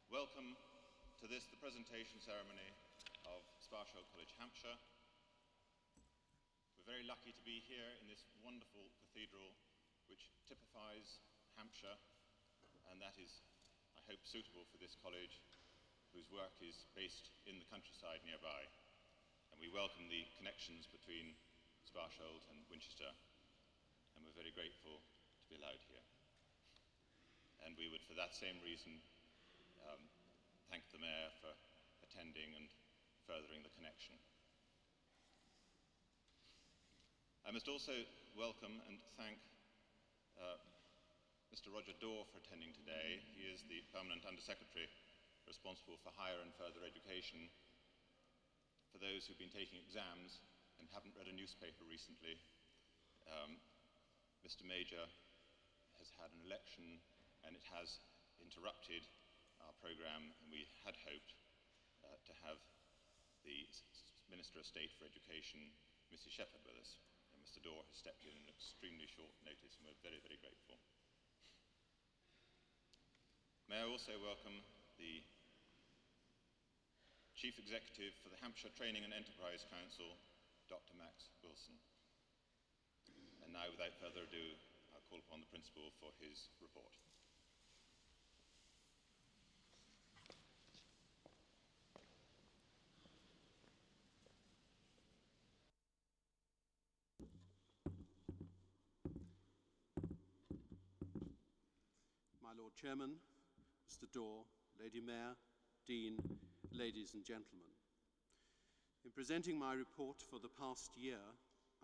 Welcome to this, the presentation ceremony of Sparsholt College, Hampshire. We're very lucky to be here in this wonderful cathedral which typifies Hampshire, and that is, I hope, suitable for this college whose work is based in the countryside nearby. And we welcome the connections between Sparsholt and Winchester, and we're very grateful to be allowed here. And we would, for that same reason, thank the Mayor for attending and furthering the connection. I must also welcome and thank Mr. Roger Dorr for attending today. He is the Permanent Under-Secretary responsible for higher and further education. For those who've been taking exams and haven't read a newspaper recently, Mr. Major has had an election and it has interrupted our programme, and we had hoped to have the Minister of State for Education, Mrs. Shepherd, with us. And Mr. Dorr has stepped in at extremely short notice, and we're very, very grateful. May I also welcome the Chief Executive for the Hampshire Training and Enterprise Council, Dr. Max Wilson. And now, without further ado, I'll call upon the Principal for his report. My Lord Chairman, Mr. Dorr, Lady Mayor, Dean, ladies and gentlemen. In presenting my report for the past year,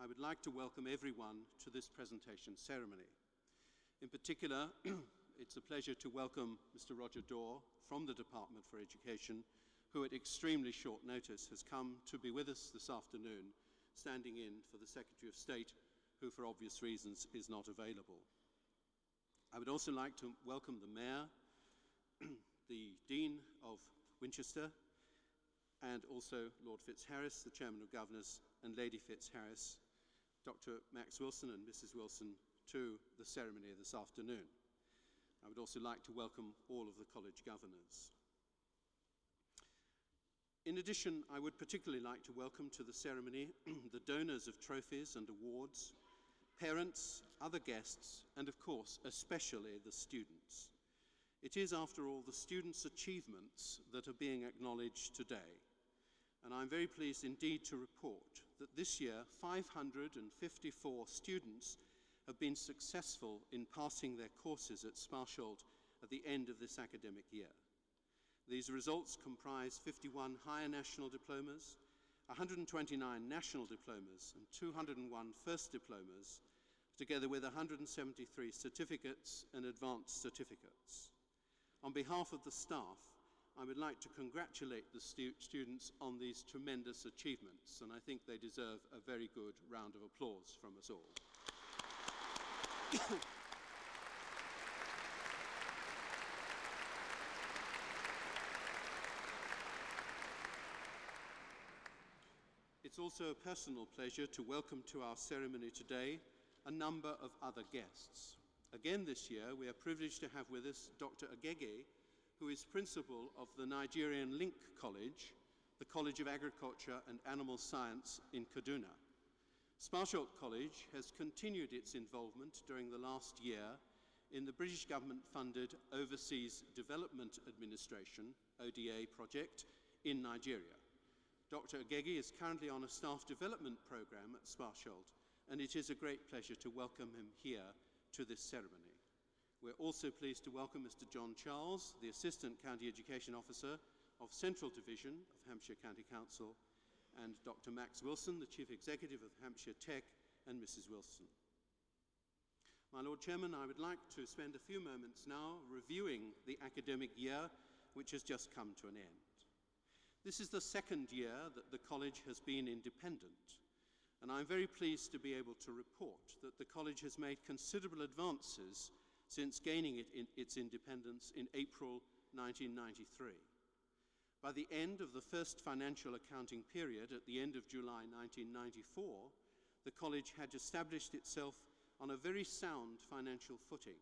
I would like to welcome everyone to this presentation ceremony. In particular, it's a pleasure to welcome Mr. Roger Dorr from the Department for Education, who at extremely short notice has come to be with us this afternoon, standing in for the Secretary of State, who for obvious reasons is not available. I would also like to welcome the Mayor, the Dean of Winchester, and also Lord Fitzharris, the Chairman of Governors, and Lady Fitzharris, Dr. Max Wilson and Mrs. Wilson, to the ceremony this afternoon. I would also like to welcome all of the college governors. In addition, I would particularly like to welcome to the ceremony the donors of trophies and awards, parents, other guests, and of course, especially the students. It is, after all, the students' achievements that are being acknowledged today. And I'm very pleased indeed to report that this year, 554 students have been successful in passing their courses at Sparsholt at the end of this academic year. These results comprise 51 higher national diplomas, 129 national diplomas and 201 first diplomas, together with 173 certificates and advanced certificates. On behalf of the staff, I would like to congratulate the students on these tremendous achievements, and I think they deserve a very good round of applause from us all. It's also a personal pleasure to welcome to our ceremony today a number of other guests. Again this year, we are privileged to have with us Dr. Agege, who is principal of the Nigerian Link College, the College of Agriculture and Animal Science in Kaduna. Sparsholt College has continued its involvement during the last year in the British government-funded Overseas Development Administration, ODA, project in Nigeria. Dr. Agege is currently on a staff development program at Sparsholt, and it is a great pleasure to welcome him here to this ceremony. We're also pleased to welcome Mr. John Charles, the Assistant County Education Officer of Central Division of Hampshire County Council, and Dr. Max Wilson, the Chief Executive of Hampshire Tech, and Mrs. Wilson. My Lord Chairman, I would like to spend a few moments now reviewing the academic year which has just come to an end. This is the second year that the college has been independent, and I'm very pleased to be able to report that the college has made considerable advances since gaining its independence in April 1993. By the end of the first financial accounting period, at the end of July 1994, the college had established itself on a very sound financial footing,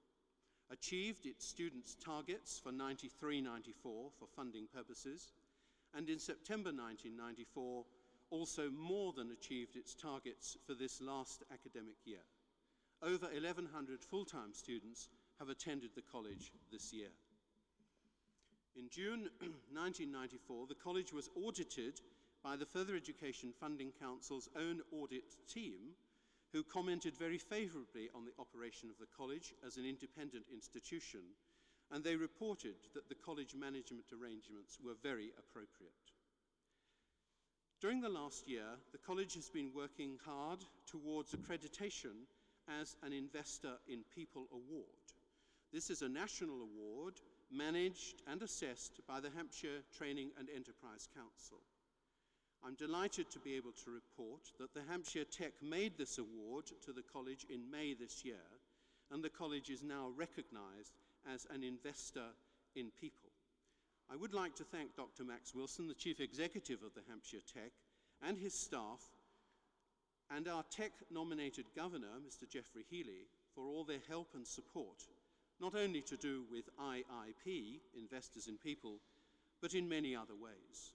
achieved its students' targets for 93-94 for funding purposes, and in September 1994 also more than achieved its targets for this last academic year. Over 1,100 full-time students have attended the college this year. In June 1994, the college was audited by the Further Education Funding Council's own audit team, who commented very favourably on the operation of the college as an independent institution, and they reported that the college management arrangements were very appropriate. During the last year, the college has been working hard towards accreditation as an Investor in People award. This is a national award managed and assessed by the Hampshire Training and Enterprise Council. I'm delighted to be able to report that the Hampshire Tech made this award to the college in May this year, and the college is now recognised as an Investor in People. I would like to thank Dr. Max Wilson, the Chief Executive of the Hampshire Tech, and his staff, and our Tech-nominated Governor, Mr. Geoffrey Healy, for all their help and support, not only to do with IIP, Investors in People, but in many other ways.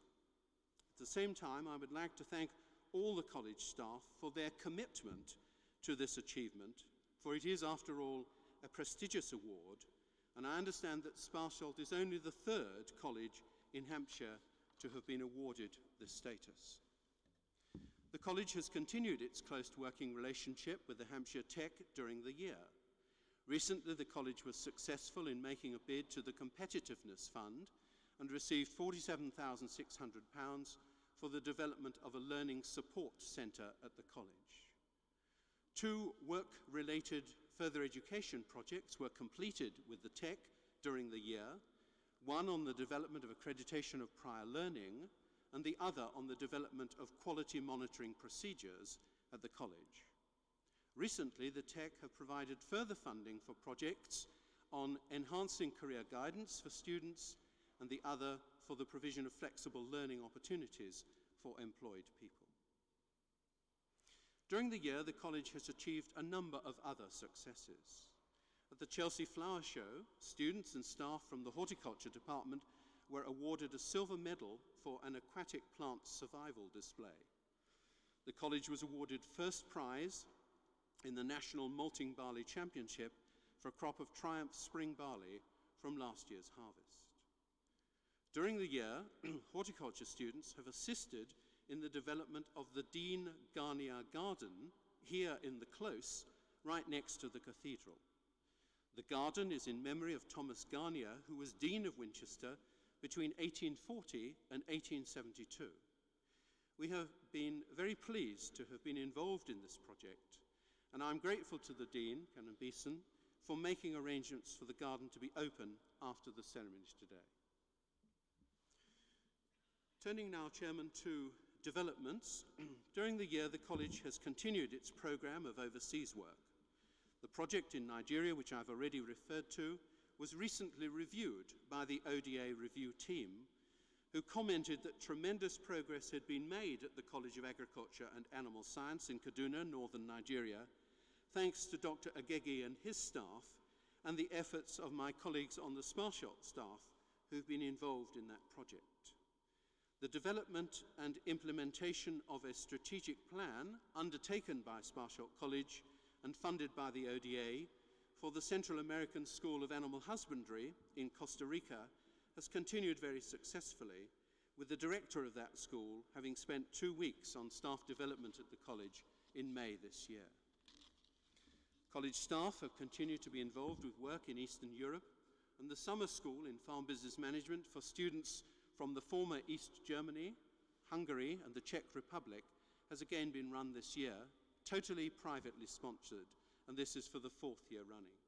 At the same time, I would like to thank all the college staff for their commitment to this achievement, for it is, after all, a prestigious award, and I understand that Sparsholt is only the third college in Hampshire to have been awarded this status. The college has continued its close working relationship with the Hampshire Tech during the year. Recently, the college was successful in making a bid to the Competitiveness Fund and received £47,600 for the development of a learning support centre at the college. 2 work-related further education projects were completed with the Tech during the year, one on the development of accreditation of prior learning, and the other on the development of quality monitoring procedures at the college. Recently, the Tech have provided further funding for projects on enhancing career guidance for students, and the other for the provision of flexible learning opportunities for employed people. During the year, the college has achieved a number of other successes. At the Chelsea Flower Show, students and staff from the Horticulture Department were awarded a silver medal for an aquatic plant survival display. The college was awarded first prize in the National Malting Barley Championship for a crop of Triumph Spring Barley from last year's harvest. During the year, horticulture students have assisted in the development of the Dean Garnier Garden here in the Close, right next to the Cathedral. The garden is in memory of Thomas Garnier, who was Dean of Winchester between 1840 and 1872. We have been very pleased to have been involved in this project, and I'm grateful to the Dean, Canon Beeson, for making arrangements for the garden to be open after the ceremonies today. Turning now, Chairman, to developments. During the year, the college has continued its programme of overseas work. The project in Nigeria, which I've already referred to, was recently reviewed by the ODA review team, who commented that tremendous progress had been made at the College of Agriculture and Animal Science in Kaduna, northern Nigeria, thanks to Dr. Agege and his staff, and the efforts of my colleagues on the Sparsholt staff who've been involved in that project. The development and implementation of a strategic plan undertaken by Sparsholt College and funded by the ODA for the Central American School of Animal Husbandry in Costa Rica has continued very successfully, with the director of that school having spent 2 weeks on staff development at the college in May this year. College staff have continued to be involved with work in Eastern Europe, and the summer school in farm business management for students from the former East Germany, Hungary, and the Czech Republic has again been run this year, totally privately sponsored, and this is for the 4th year running.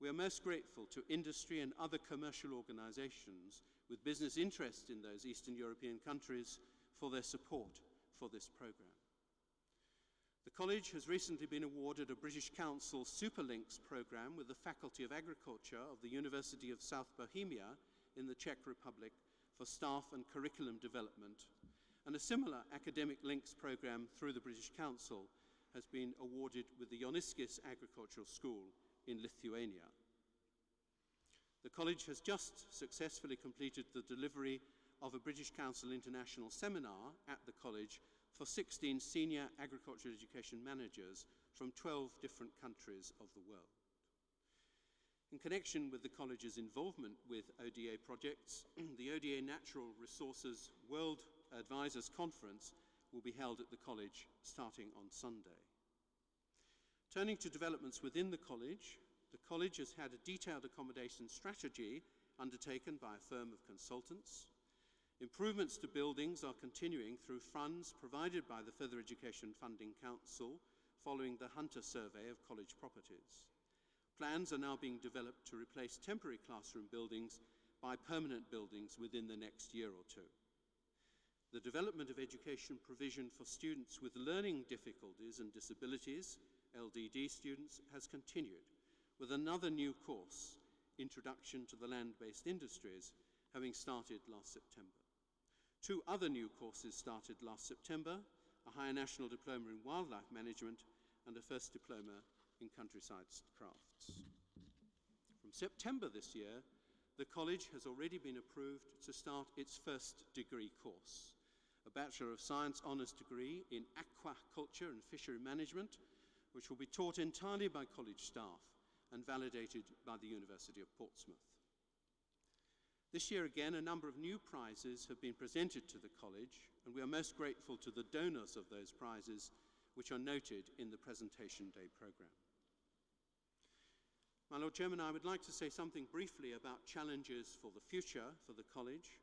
We are most grateful to industry and other commercial organisations with business interest in those Eastern European countries for their support for this programme. The college has recently been awarded a British Council Superlinks programme with the Faculty of Agriculture of the University of South Bohemia in the Czech Republic for staff and curriculum development, and a similar academic links programme through the British Council has been awarded with the Joniskis Agricultural School in Lithuania. The college has just successfully completed the delivery of a British Council International seminar at the college for 16 senior agricultural education managers from 12 different countries of the world. In connection with the college's involvement with ODA projects, the ODA Natural Resources World Advisors Conference will be held at the college starting on Sunday. Turning to developments within the college has had a detailed accommodation strategy undertaken by a firm of consultants. Improvements to buildings are continuing through funds provided by the Further Education Funding Council following the Hunter survey of college properties. Plans are now being developed to replace temporary classroom buildings by permanent buildings within the next year or two. The development of education provision for students with learning difficulties and disabilities, LDD students, has continued, with another new course, Introduction to the Land-Based Industries, having started last September. 2 other new courses started last September, a Higher National Diploma in Wildlife Management and a First Diploma in Countryside Crafts. From September this year, the college has already been approved to start its first degree course, a Bachelor of Science Honours degree in Aquaculture and Fishery Management, which will be taught entirely by college staff and validated by the University of Portsmouth. This year again, a number of new prizes have been presented to the college, and we are most grateful to the donors of those prizes, which are noted in the presentation day programme. My Lord Chairman, I would like to say something briefly about challenges for the future for the college.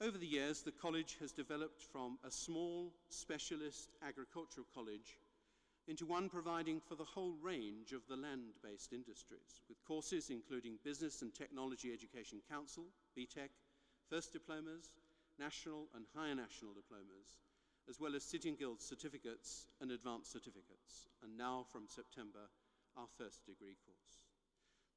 Over the years, the college has developed from a small specialist agricultural college into one providing for the whole range of the land-based industries, with courses including Business and Technology Education Council, BTEC, First Diplomas, National and Higher National Diplomas, as well as Sitting Guild certificates and advanced certificates, and now from September, our first degree course.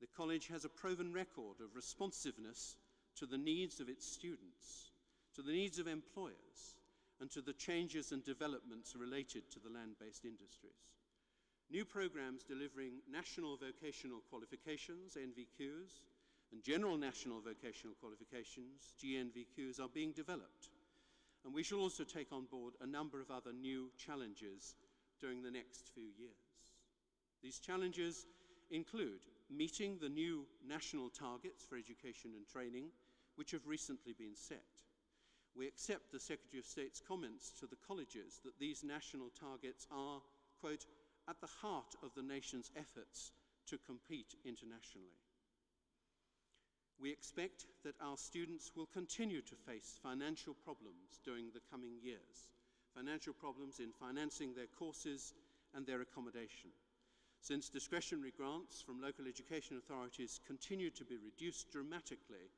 The college has a proven record of responsiveness to the needs of its students, to the needs of employers, and to the changes and developments related to the land-based industries. New programs delivering National Vocational Qualifications, NVQs, and General National Vocational Qualifications, GNVQs, are being developed. And we shall also take on board a number of other new challenges during the next few years. These challenges include meeting the new national targets for education and training, which have recently been set. We accept the Secretary of State's comments to the colleges that these national targets are, quote, at the heart of the nation's efforts to compete internationally. We expect that our students will continue to face financial problems during the coming years, financial problems in financing their courses and their accommodation, since discretionary grants from local education authorities continue to be reduced dramatically,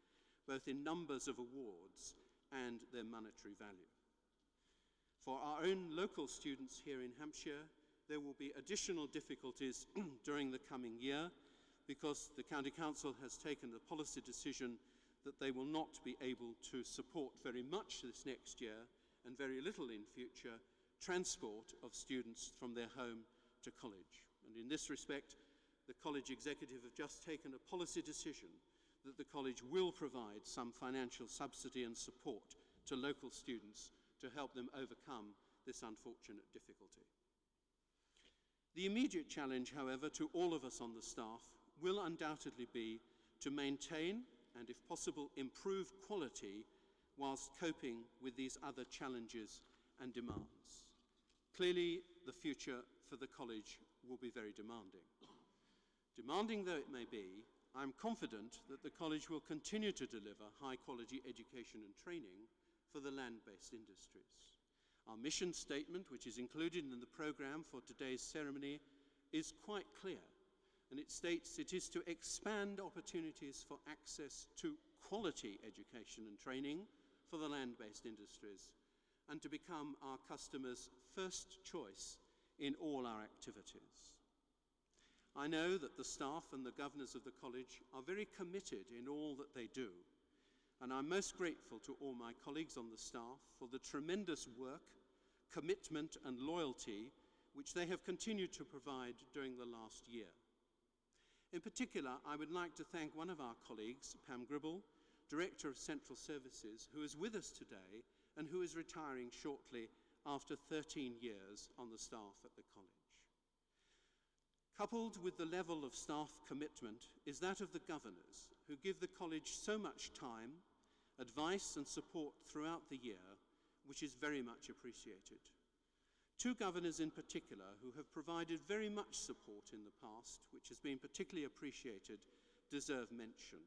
both in numbers of awards and their monetary value. For our own local students here in Hampshire, there will be additional difficulties during the coming year because the County Council has taken the policy decision that they will not be able to support very much this next year and very little in future transport of students from their home to college. And in this respect, the college executive have just taken a policy decision that the college will provide some financial subsidy and support to local students to help them overcome this unfortunate difficulty. The immediate challenge, however, to all of us on the staff will undoubtedly be to maintain and, if possible, improve quality whilst coping with these other challenges and demands. Clearly, the future for the college will be very demanding. Demanding though it may be, I'm confident that the college will continue to deliver high-quality education and training for the land-based industries. Our mission statement, which is included in the programme for today's ceremony, is quite clear, and it states it is to expand opportunities for access to quality education and training for the land-based industries, and to become our customers' first choice in all our activities. I know that the staff and the governors of the college are very committed in all that they do, and I'm most grateful to all my colleagues on the staff for the tremendous work, commitment and loyalty which they have continued to provide during the last year. In particular, I would like to thank one of our colleagues, Pam Gribble, Director of Central Services, who is with us today and who is retiring shortly after 13 years on the staff at the college. Coupled with the level of staff commitment is that of the governors, who give the college so much time, advice and support throughout the year, which is very much appreciated. Two governors in particular who have provided very much support in the past, which has been particularly appreciated, deserve mention.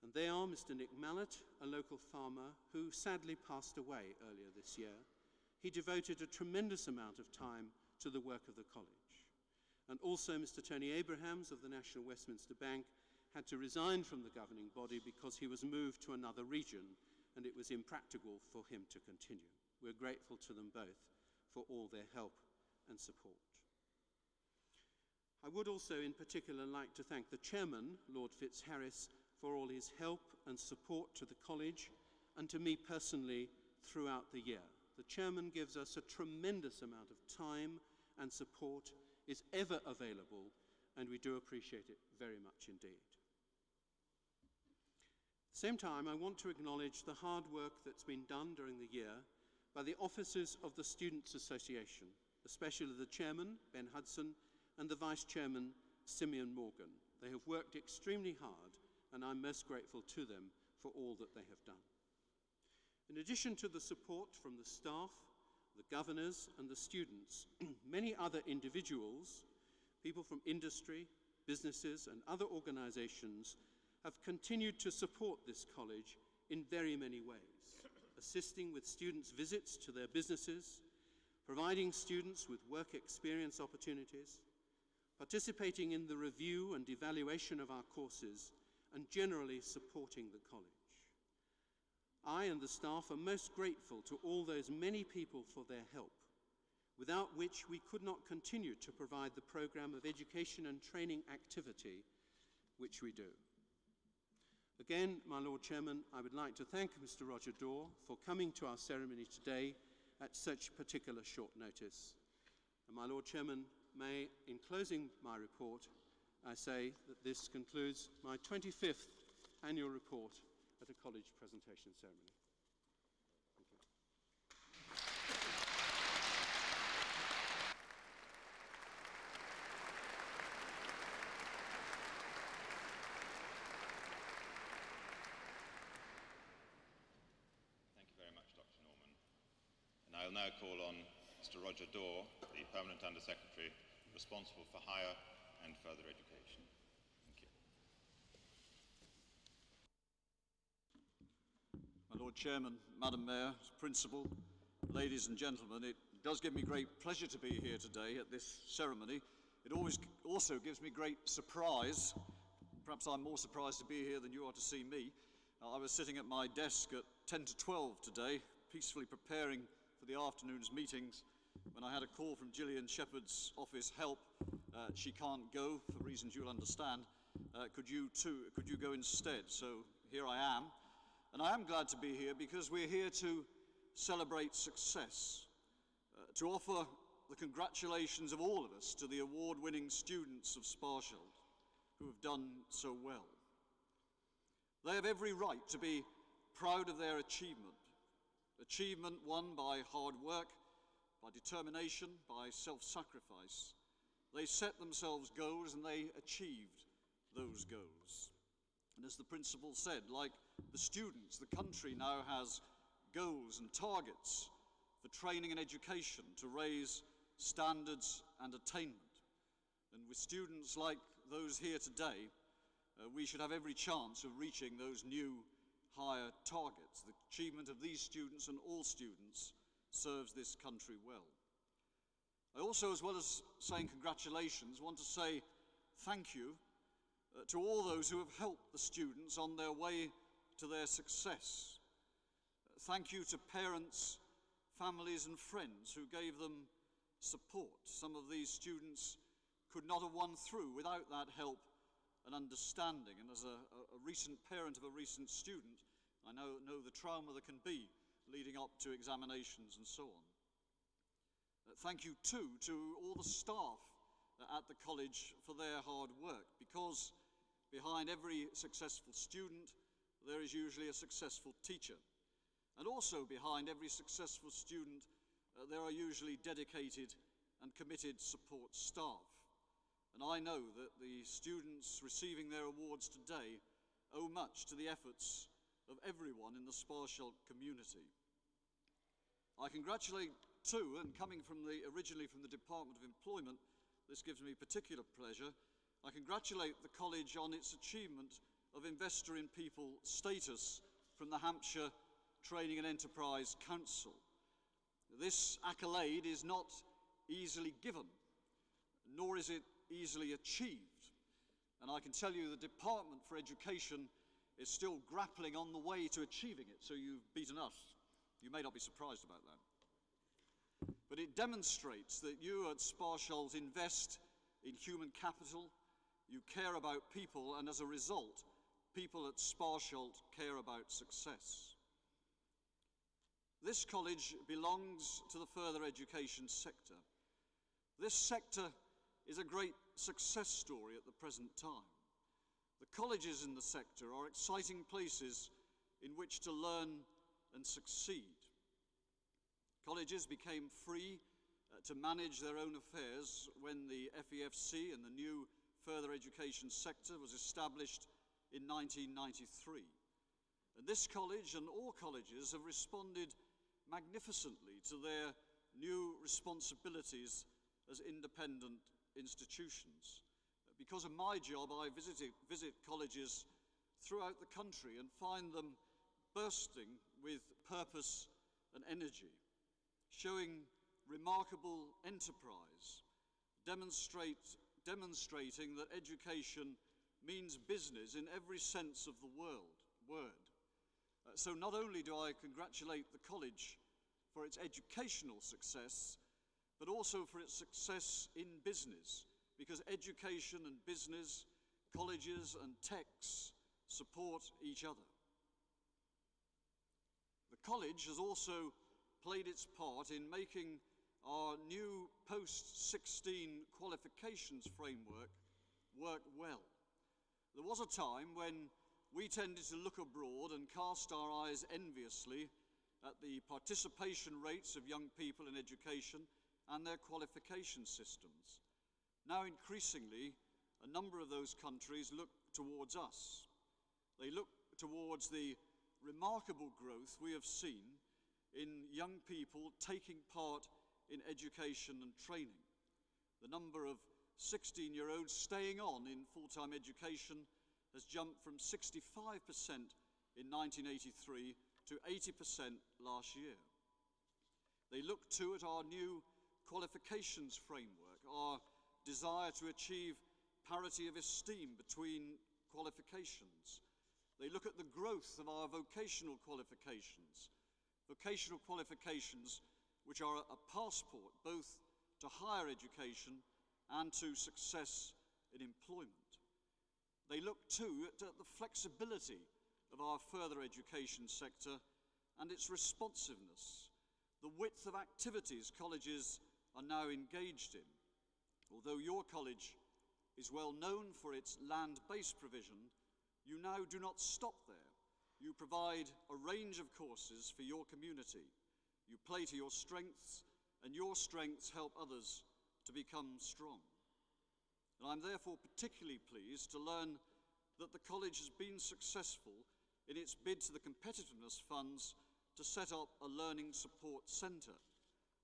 And they are Mr. Nick Mallett, a local farmer who sadly passed away earlier this year. He devoted a tremendous amount of time to the work of the college. And also Mr. Tony Abrahams of the National Westminster Bank had to resign from the governing body because he was moved to another region and it was impractical for him to continue. We're grateful to them both for all their help and support. I would also in particular like to thank the chairman, Lord Fitzharris, for all his help and support to the college and to me personally throughout the year. The chairman gives us a tremendous amount of time and support, is ever available, and we do appreciate it very much indeed. At the same time, I want to acknowledge the hard work that's been done during the year by the officers of the Students' Association, especially the chairman, Ben Hudson, and the vice chairman, Simeon Morgan. They have worked extremely hard, and I'm most grateful to them for all that they have done. In addition to the support from the staff, the governors and the students, many other individuals, people from industry, businesses and other organizations have continued to support this college in very many ways, assisting with students' visits to their businesses, providing students with work experience opportunities, participating in the review and evaluation of our courses, and generally supporting the college. I and the staff are most grateful to all those many people for their help, without which we could not continue to provide the program of education and training activity which we do. Again, my Lord Chairman, I would like to thank Mr. Roger Daw for coming to our ceremony today at such particular short notice. And my Lord Chairman, may, in closing my report, I say that this concludes my 25th annual report at a college presentation ceremony. Thank you. Thank you very much, Dr. Norman. And I'll now call on Mr. Roger Daw, the Permanent Under-Secretary responsible for higher and further education. Thank you. My Lord Chairman, Madam Mayor, Principal, ladies and gentlemen, it does give me great pleasure to be here today at this ceremony. It also gives me great surprise. Perhaps I'm more surprised to be here than you are to see me. I was sitting at my desk at 10 to 12 today, peacefully preparing for the afternoon's meetings, when I had a call from Gillian Shepherd's office, help. She can't go for reasons you'll understand. Could you go instead? So here I am. And I am glad to be here because we're here to celebrate success, to offer the congratulations of all of us to the award-winning students of Sparsholt who have done so well. They have every right to be proud of their achievement won by hard work, by determination, by self-sacrifice. They set themselves goals and they achieved those goals. And as the principal said, like the students, the country now has goals and targets for training and education to raise standards and attainment. And with students like those here today, we should have every chance of reaching those new higher targets. The achievement of these students and all students serves this country well. I also, as well as saying congratulations, want to say thank you to all those who have helped the students on their way to their success. Thank you to parents, families and friends who gave them support. Some of these students could not have won through without that help and understanding. And as a recent parent of a recent student, I know the trauma that can be leading up to examinations and so on. Thank you too to all the staff at the college for their hard work, because behind every successful student, there is usually a successful teacher. And also behind every successful student, there are usually dedicated and committed support staff. And I know that the students receiving their awards today owe much to the efforts of everyone in the Sparsholt community. I congratulate too, and coming originally from the Department of Employment, this gives me particular pleasure, I congratulate the college on its achievement of Investor in People status from the Hampshire Training and Enterprise Council. This accolade is not easily given, nor is it easily achieved. And I can tell you the Department for Education is still grappling on the way to achieving it, so you've beaten us. You may not be surprised about that. But it demonstrates that you at Sparsholt invest in human capital, you care about people, and as a result, people at Sparsholt care about success. This college belongs to the further education sector. This sector is a great success story at the present time. The colleges in the sector are exciting places in which to learn and succeed. Colleges became free to manage their own affairs when the FEFC and the new further education sector was established in 1993. And this college and all colleges have responded magnificently to their new responsibilities as independent institutions. Because of my job, I visit colleges throughout the country and find them bursting with purpose and energy, showing remarkable enterprise, demonstrating that education means business in every sense of the word. So not only do I congratulate the college for its educational success, but also for its success in business, because education and business, colleges and techs support each other. The college has also played its part in making our new post-16 qualifications framework work well. There was a time when we tended to look abroad and cast our eyes enviously at the participation rates of young people in education and their qualification systems. Now, increasingly, a number of those countries look towards us. They look towards the remarkable growth we have seen in young people taking part in education and training. The number of 16-year-olds staying on in full-time education has jumped from 65% in 1983 to 80% last year. They look too at our new qualifications framework, our desire to achieve parity of esteem between qualifications. They look at the growth of our vocational qualifications which are a passport both to higher education and to success in employment. They look too at the flexibility of our further education sector and its responsiveness, the width of activities colleges are now engaged in. Although your college is well known for its land-based provision, you now do not stop there. You provide a range of courses for your community. You play to your strengths, and your strengths help others to become strong. And I'm therefore particularly pleased to learn that the college has been successful in its bid to the competitiveness funds to set up a learning support centre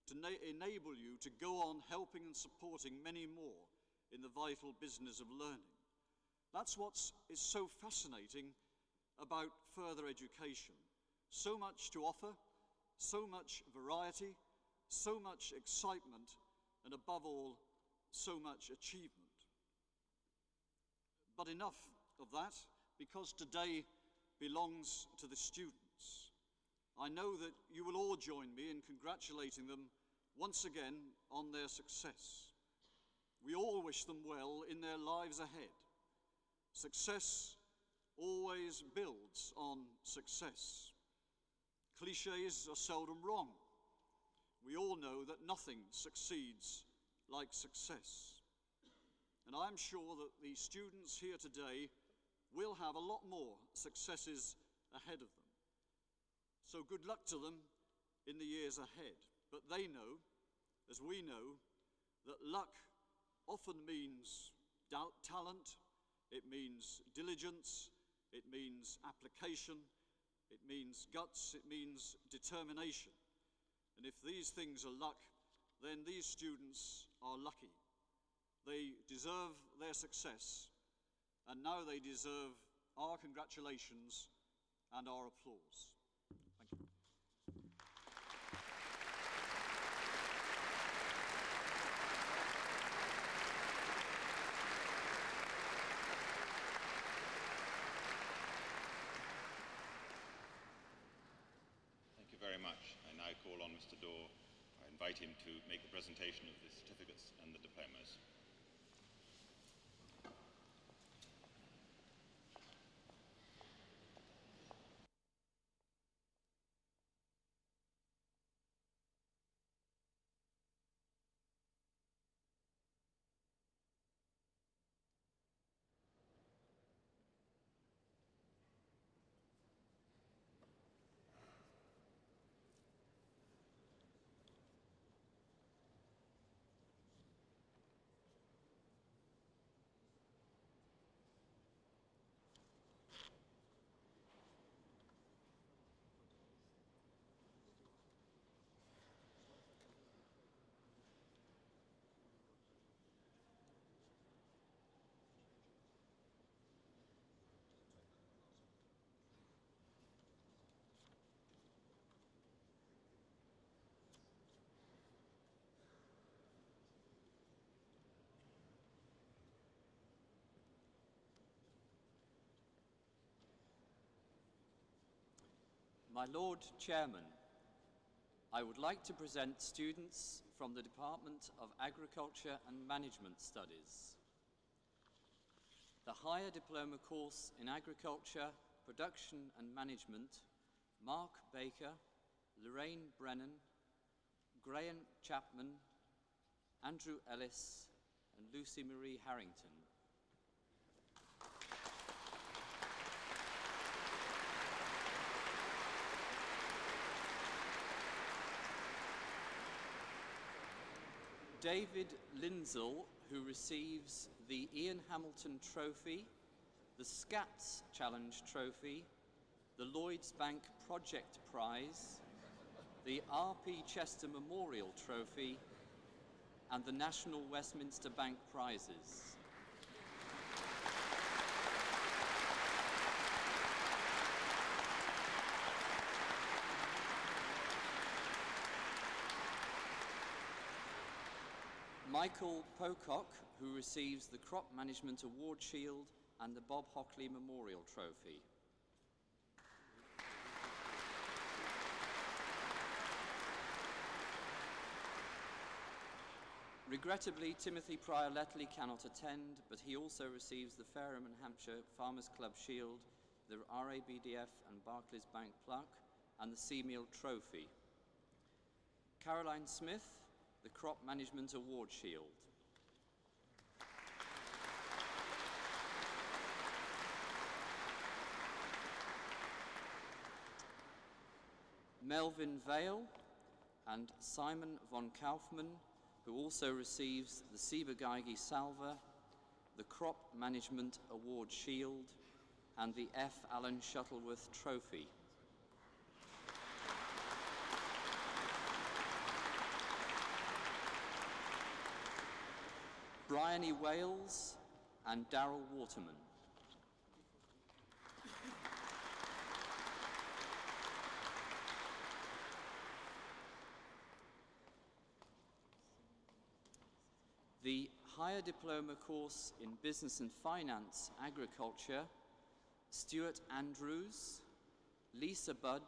to enable you to go on helping and supporting many more in the vital business of learning. That's what is so fascinating about further education. So much to offer, so much variety, so much excitement, and above all, so much achievement. But enough of that, because today belongs to the students. I know that you will all join me in congratulating them once again on their success. We all wish them well in their lives ahead. Success always builds on success. Clichés are seldom wrong. We all know that nothing succeeds like success. And I'm sure that the students here today will have a lot more successes ahead of them. So good luck to them in the years ahead. But they know, as we know, that luck often means talent, it means diligence, it means application, it means guts, it means determination. And if these things are luck, then these students are lucky. They deserve their success, and now they deserve our congratulations and our applause. Thank you. Thank you very much. I now call on Mr. Dorr. I invite him to make the presentation of the certificates and the diplomas. My Lord Chairman, I would like to present students from the Department of Agriculture and Management Studies. The Higher Diploma course in Agriculture, Production and Management, Mark Baker, Lorraine Brennan, Graham Chapman, Andrew Ellis and Lucy Marie Harrington. David Lindsell, who receives the Ian Hamilton Trophy, the SCATS Challenge Trophy, the Lloyds Bank Project Prize, the R.P. Chester Memorial Trophy, and the National Westminster Bank Prizes. Michael Pocock, who receives the Crop Management Award Shield and the Bob Hockley Memorial Trophy. Regrettably, Timothy Pryor-Letley cannot attend, but he also receives the Fareham and Hampshire Farmers Club Shield, the RABDF and Barclays Bank Plaque, and the Seameal Trophy. Caroline Smith, the Crop Management Award Shield. Melvin Vale and Simon von Kaufmann, who also receives the Siebergeige Salver, the Crop Management Award Shield, and the F. Allen Shuttleworth Trophy. Bryony Wales and Darrell Waterman. The Higher Diploma course in Business and Finance Agriculture, Stuart Andrews, Lisa Budd,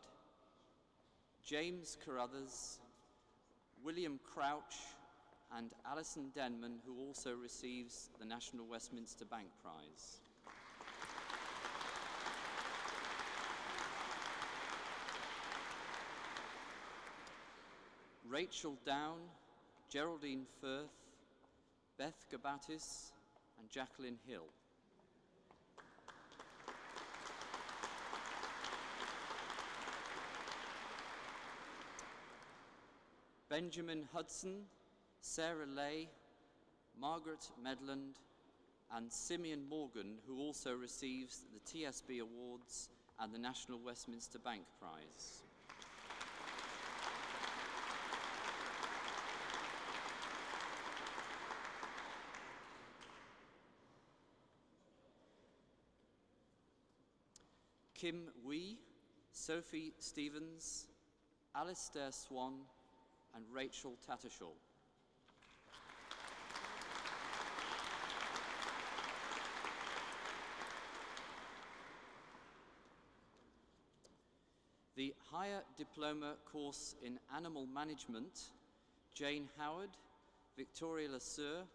James Carruthers, William Crouch, and Alison Denman, who also receives the National Westminster Bank Prize. Rachel Down, Geraldine Firth, Beth Gabatis, and Jacqueline Hill. Benjamin Hudson, Sarah Lay, Margaret Medland, and Simeon Morgan, who also receives the TSB Awards and the National Westminster Bank Prize. Kim Wee, Sophie Stevens, Alistair Swan, and Rachel Tattershaw. The Higher Diploma course in Animal Management, Jane Howard, Victoria Lasur,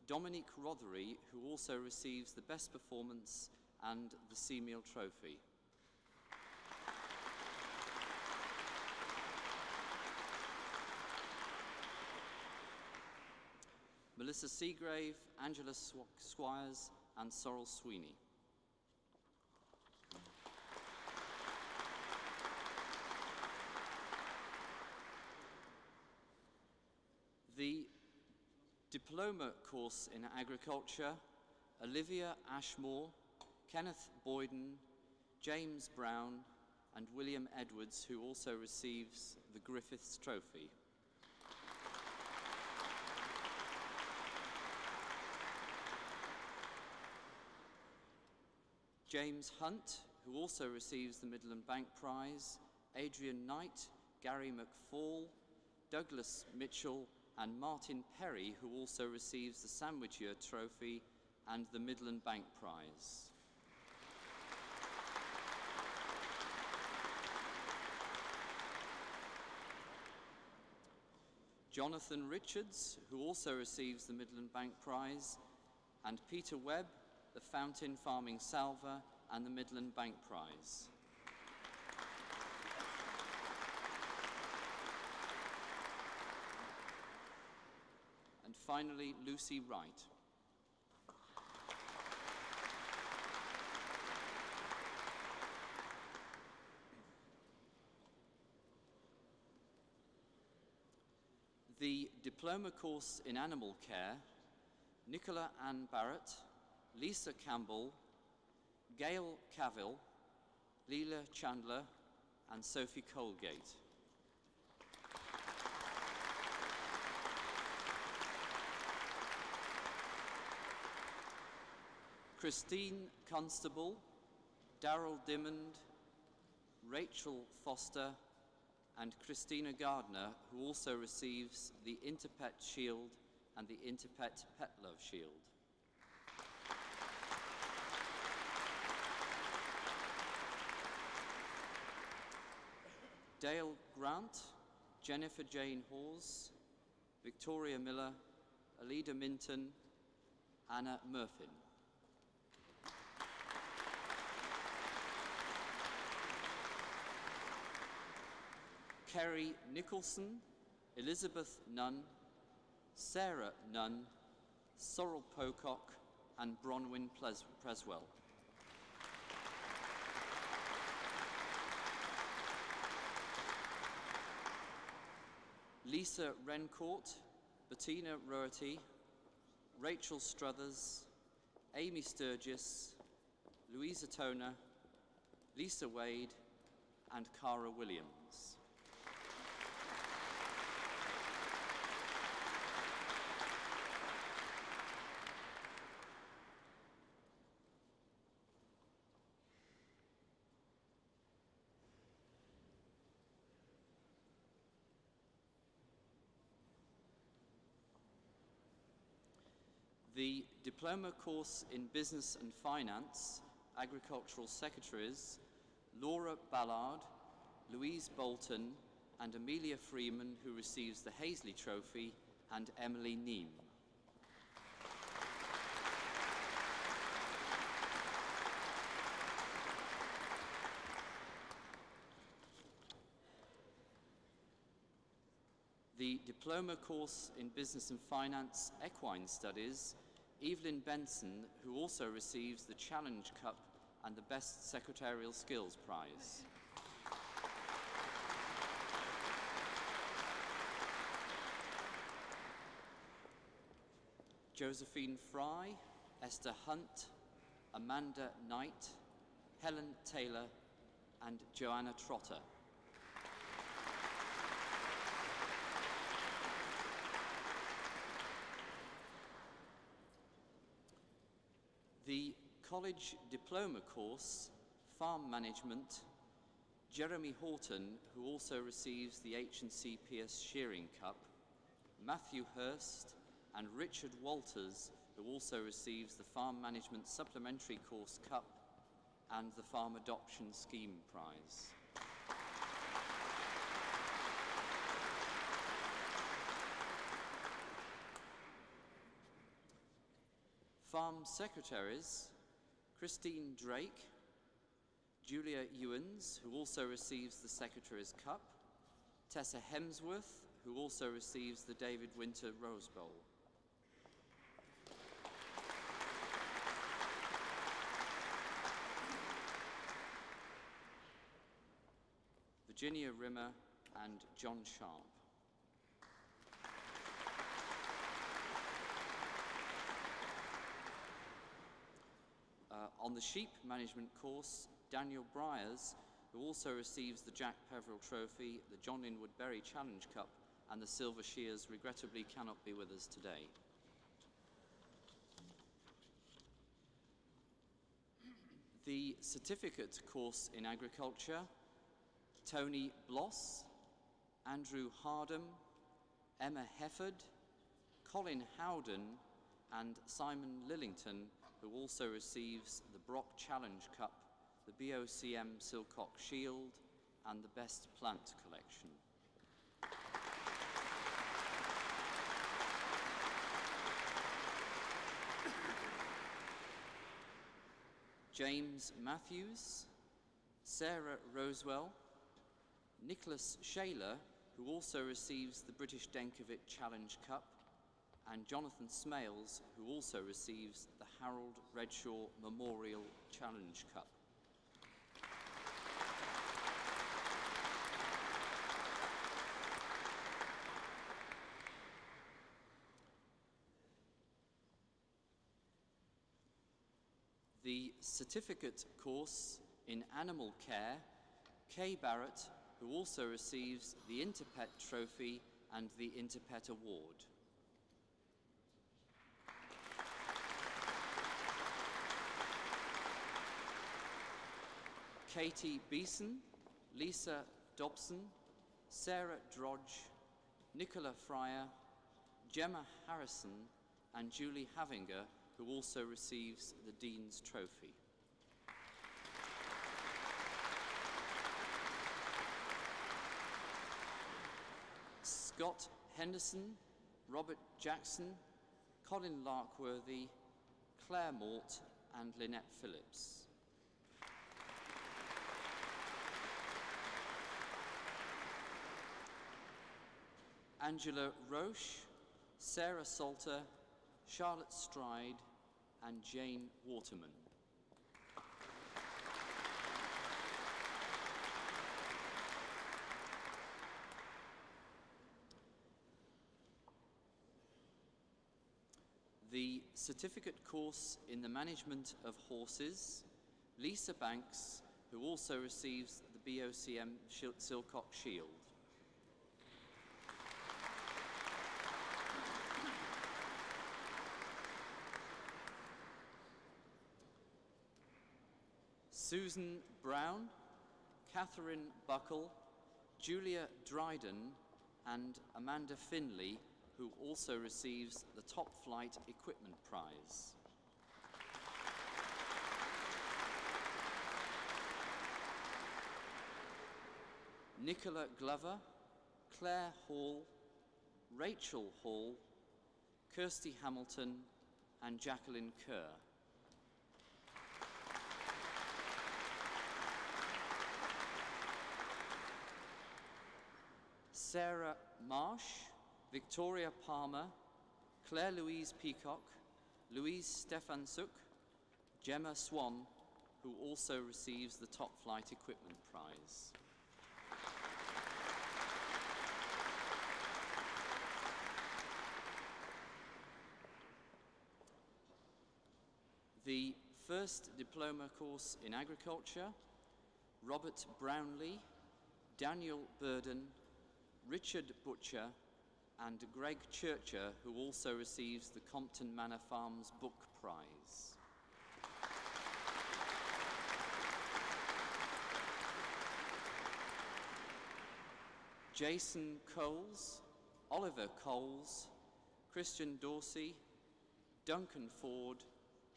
Dominique Rothery, who also receives the Best Performance and the Seameal Trophy. Melissa Seagrave, Angela Squires, and Sorrel Sweeney. The Diploma course in Agriculture, Olivia Ashmore, Kenneth Boyden, James Brown, and William Edwards, who also receives the Griffiths Trophy. James Hunt, who also receives the Midland Bank Prize, Adrian Knight, Gary McFall, Douglas Mitchell, and Martin Perry, who also receives the Sandwich Year Trophy and the Midland Bank Prize. Jonathan Richards, who also receives the Midland Bank Prize, and Peter Webb, the Fountain Farming Salver, and the Midland Bank Prize. And finally, Lucy Wright. The Diploma course in Animal Care, Nicola Ann Barrett, Lisa Campbell, Gail Cavill, Leela Chandler, and Sophie Colgate. Christine Constable, Darrell Dimmond, Rachel Foster, and Christina Gardner, who also receives the Interpet Shield and the Interpet Pet Love Shield. Dale Grant, Jennifer Jane Hawes, Victoria Miller, Alida Minton, Anna Murfin. Kerry Nicholson, Elizabeth Nunn, Sarah Nunn, Sorrel Pocock, and Bronwyn Preswell. Lisa Rencourt, Bettina Roherty, Rachel Struthers, Amy Sturgis, Louisa Toner, Lisa Wade, and Cara Williams. The Diploma course in Business and Finance, Agricultural Secretaries, Laura Ballard, Louise Bolton, and Amelia Freeman, who receives the Hazley Trophy, and Emily Neem. The Diploma course in Business and Finance, Equine Studies, Evelyn Benson, who also receives the Challenge Cup and the Best Secretarial Skills Prize. Josephine Fry, Esther Hunt, Amanda Knight, Helen Taylor, and Joanna Trotter. The College Diploma course, Farm Management, Jeremy Horton, who also receives the H&C Pierce Shearing Cup, Matthew Hurst, and Richard Walters, who also receives the Farm Management Supplementary Course Cup and the Farm Adoption Scheme Prize. Farm Secretaries, Christine Drake, Julia Ewens, who also receives the Secretary's Cup, Tessa Hemsworth, who also receives the David Winter Rose Bowl. Virginia Rimmer and John Sharp. On the Sheep Management course, Daniel Bryers, who also receives the Jack Peveril Trophy, the John Inwood Berry Challenge Cup, and the Silver Shears, regrettably cannot be with us today. The Certificate course in Agriculture, Tony Bloss, Andrew Hardham, Emma Hefford, Colin Howden, and Simon Lillington, who also receives the Brock Challenge Cup, the BOCM Silcock Shield, and the Best Plant Collection. James Matthews, Sarah Rosewell, Nicholas Shaler, who also receives the British Denkovic Challenge Cup, and Jonathan Smales, who also receives the Harold Redshaw Memorial Challenge Cup. The Certificate course in Animal Care, Kay Barrett, who also receives the Interpet Trophy and the Interpet Award. Katie Beeson, Lisa Dobson, Sarah Drodge, Nicola Fryer, Gemma Harrison, and Julie Havinger, who also receives the Dean's Trophy. Scott Henderson, Robert Jackson, Colin Larkworthy, Claire Mort, and Lynette Phillips. Angela Roche, Sarah Salter, Charlotte Stride, and Jane Waterman. The Certificate course in the Management of Horses, Lisa Banks, who also receives the BOCM Silcock Shield. Susan Brown, Catherine Buckle, Julia Dryden, and Amanda Finley, who also receives the Top Flight Equipment Prize. Nicola Glover, Claire Hall, Rachel Hall, Kirsty Hamilton, and Jacqueline Kerr. Sarah Marsh, Victoria Palmer, Claire Louise Peacock, Louise Stefansuk, Gemma Swan, who also receives the Top Flight Equipment Prize. The first diploma course in agriculture, Robert Brownlee, Daniel Burden, Richard Butcher, and Greg Churcher, who also receives the Compton Manor Farms Book Prize. Jason Coles, Oliver Coles, Christian Dorsey, Duncan Ford,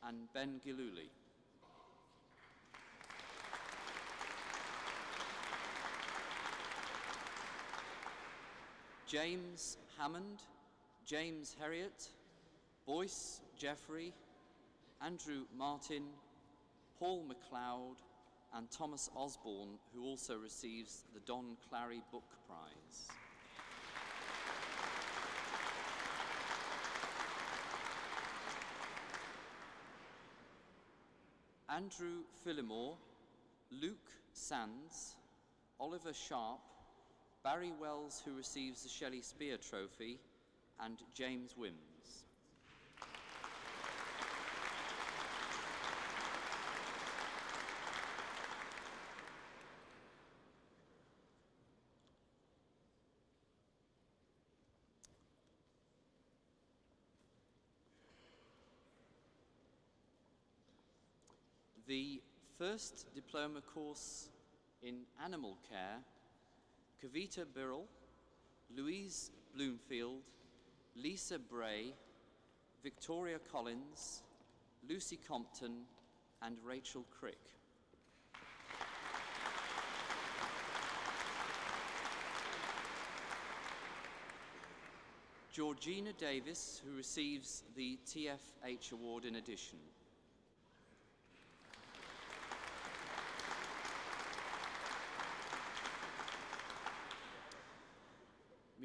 and Ben Giluli. James Hammond, James Herriot, Boyce Jeffrey, Andrew Martin, Paul MacLeod, and Thomas Osborne, who also receives the Don Clary Book Prize. Andrew Phillimore, Luke Sands, Oliver Sharp, Barry Wells, who receives the Shelley Spear Trophy, and James Wims. The first diploma course in animal care, Kavita Birrell, Louise Bloomfield, Lisa Bray, Victoria Collins, Lucy Compton, and Rachel Crick. Georgina Davis, who receives the TFH Award in addition.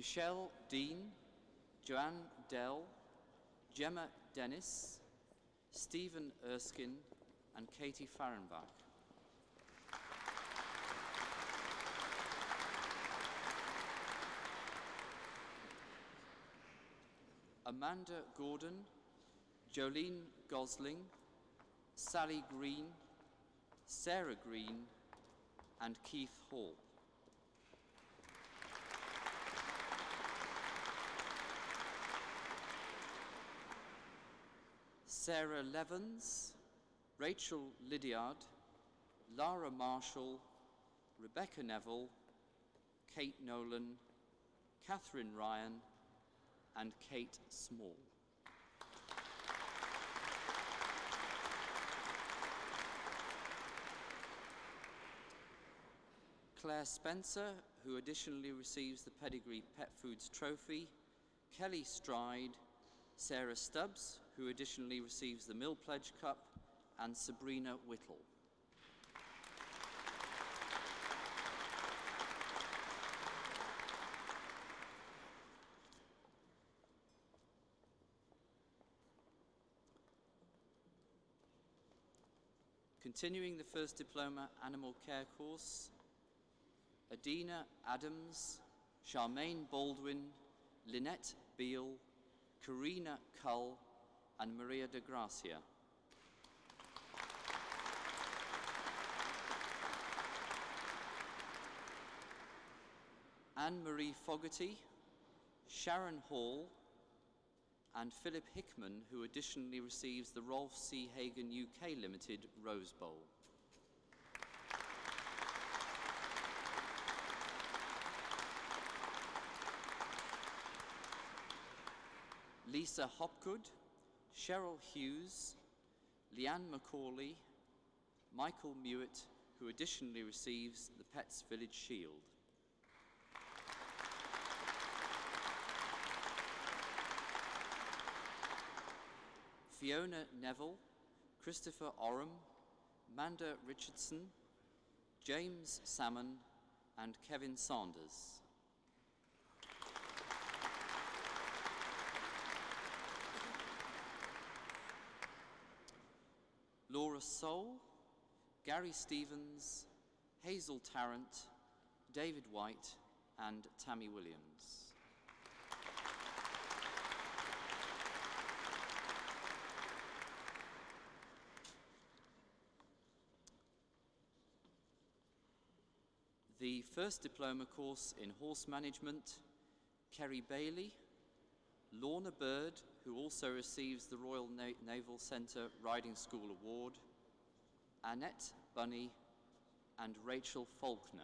Michelle Dean, Joanne Dell, Gemma Dennis, Stephen Erskine, and Katie Farrenbach. Amanda Gordon, Jolene Gosling, Sally Green, Sarah Green, and Keith Hall. Sarah Levens, Rachel Lydiard, Lara Marshall, Rebecca Neville, Kate Nolan, Catherine Ryan, and Kate Small. Claire Spencer, who additionally receives the Pedigree Pet Foods Trophy, Kelly Stride, Sarah Stubbs, who additionally receives the Mill Pledge Cup, and Sabrina Whittle. Continuing the first diploma animal care course, Adina Adams, Charmaine Baldwin, Lynette Beale, Karina Cull, and Maria de Gracia. Anne-Marie Fogarty, Sharon Hall, and Philip Hickman, who additionally receives the Rolf C. Hagen UK Limited Rose Bowl. Lisa Hopgood, Cheryl Hughes, Leanne Macaulay, Michael Mewett, who additionally receives the Pets Village Shield. Fiona Neville, Christopher Oram, Manda Richardson, James Salmon, and Kevin Saunders. Laura Soul, Gary Stevens, Hazel Tarrant, David White, and Tammy Williams. The first diploma course in horse management, Kerry Bailey, Lorna Bird, who also receives the Royal Naval Centre Riding School Award, Annette Bunny, and Rachel Faulkner.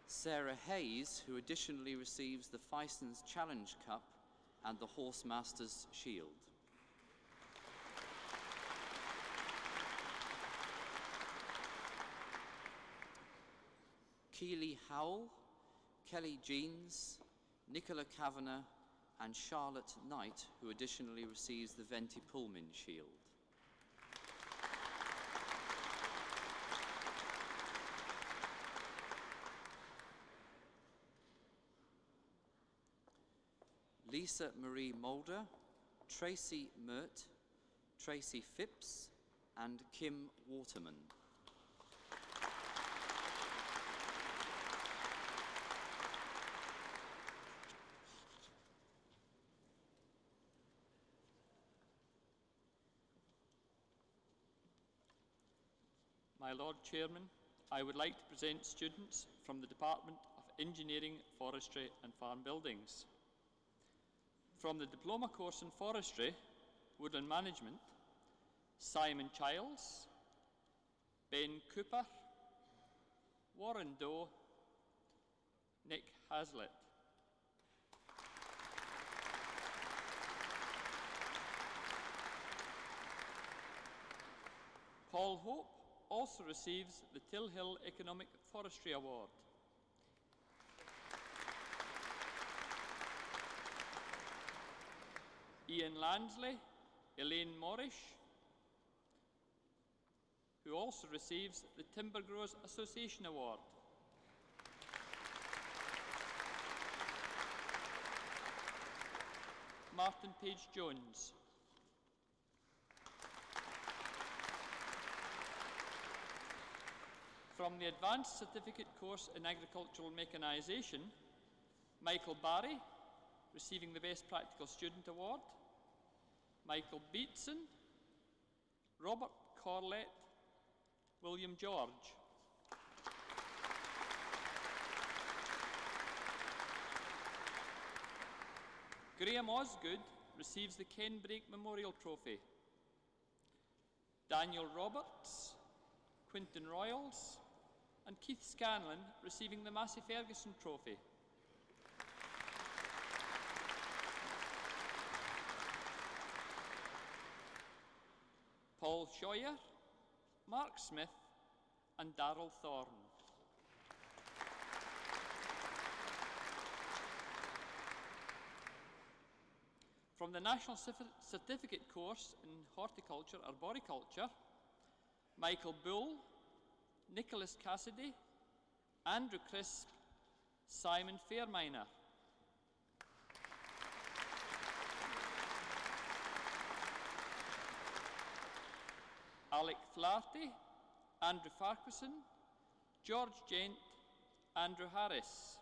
Sarah Hayes, who additionally receives the Fison's Challenge Cup and the Horse Masters Shield. Keely Howell, Kelly Jeans, Nicola Kavanagh, and Charlotte Knight, who additionally receives the Venti Pullman Shield. Lisa Marie Mulder, Tracy Mert, Tracy Phipps, and Kim Waterman. My Lord Chairman, I would like to present students from the Department of Engineering, Forestry and Farm Buildings. From the Diploma course in Forestry, Woodland Management, Simon Childs, Ben Cooper, Warren Doe, Nick Hazlitt. Paul Hope also receives the Till Hill Economic Forestry Award. Ian Lansley, Elaine Morrish, who also receives the Timber Growers Association Award. Martin Page Jones. From the Advanced Certificate course in Agricultural Mechanisation, Michael Barry, receiving the Best Practical Student Award, Michael Beatson, Robert Corlett, William George. Graham Osgood receives the Ken Brake Memorial Trophy. Daniel Roberts, Quinton Royals, and Keith Scanlon receiving the Massey Ferguson Trophy. Paul Scheuer, Mark Smith, and Darrell Thorne. From the National Certificate course in Horticulture, Arboriculture, Michael Bull, Nicholas Cassidy, Andrew Crisp, Simon Fairminer. Alec Flaherty, Andrew Farquharson, George Gent, Andrew Harris.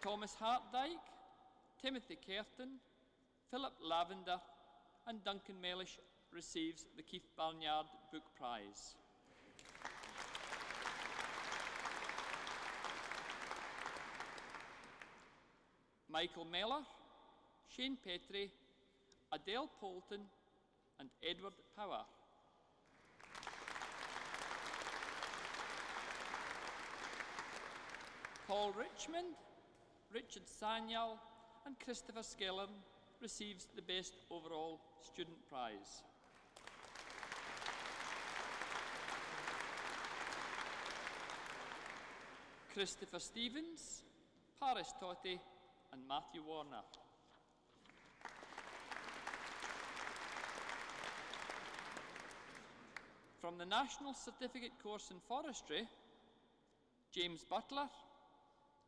Thomas Hartdyke, Timothy Kerton, Philip Lavender, and Duncan Mellish receives the Keith Barnyard Book Prize. Michael Meller, Shane Petrie, Adele Polton, and Edward Power. Paul Richmond, Richard Sanyal, and Christopher Skellern receives the Best Overall Student Prize. Christopher Stevens, Paris Totti, and Matthew Warner. From the National Certificate course in Forestry, James Butler,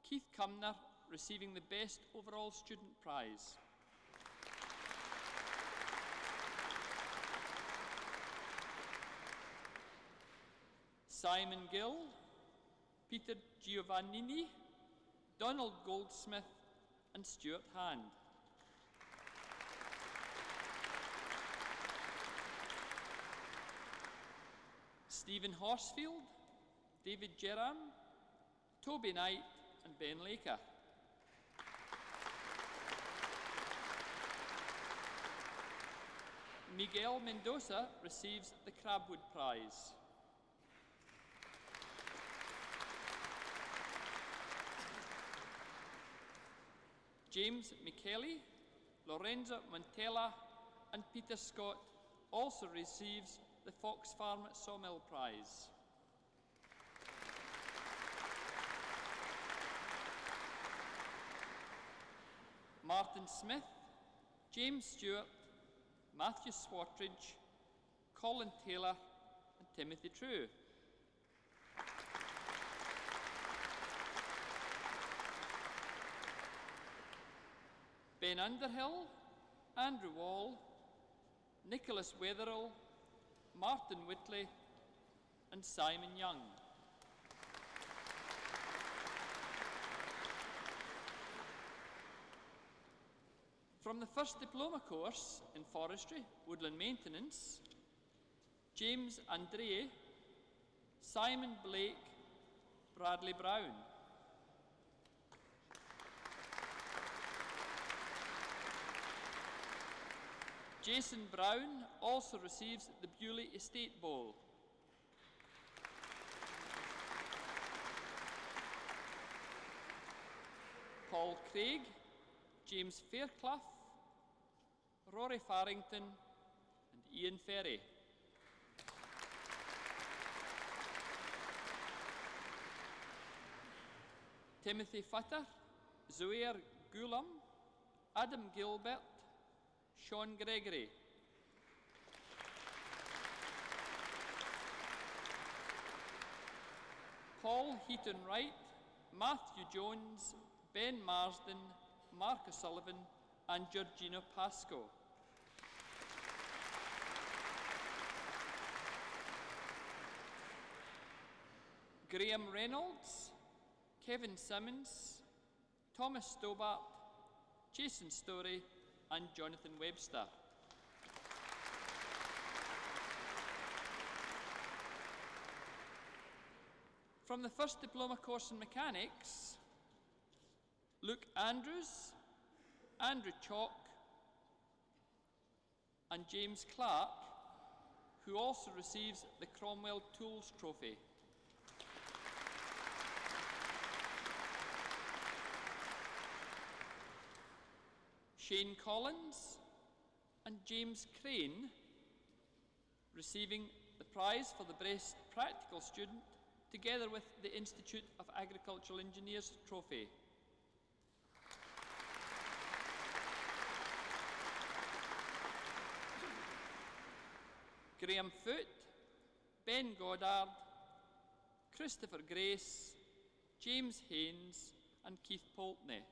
Keith Cumner receiving the Best Overall Student Prize. Simon Gill, Peter Giovannini, Donald Goldsmith and Stuart Hand. Stephen Horsfield, David Geram, Toby Knight and Ben Laker. Miguel Mendoza receives the Crabwood Prize. James McKelly, Lorenzo Montella and Peter Scott also receives the Fox Farm Sawmill Prize. Martin Smith, James Stewart, Matthew Swartridge, Colin Taylor and Timothy True. Ben Underhill, Andrew Wall, Nicholas Wetherill, Martin Whitley and Simon Young. From the first diploma course in Forestry, Woodland Maintenance, James Andre, Simon Blake, Bradley Brown. Jason Brown also receives the Bewley Estate Bowl. Paul Craig, James Fairclough, Rory Farrington and Ian Ferry. Timothy Futter, Zoair Goulam, Adam Gilbert, Sean Gregory. Paul Heaton Wright, Matthew Jones, Ben Marsden, Mark O'Sullivan and Georgina Pasco. Graham Reynolds, Kevin Simmons, Thomas Stobart, Jason Story and Jonathan Webster. From the first diploma course in Mechanics, Luke Andrews, Andrew Chalk and James Clark, who also receives the Cromwell Tools Trophy. Shane Collins and James Crane receiving the prize for the Best Practical Student together with the Institute of Agricultural Engineers Trophy. Graham Foote, Ben Goddard, Christopher Grace, James Haynes and Keith Poltney.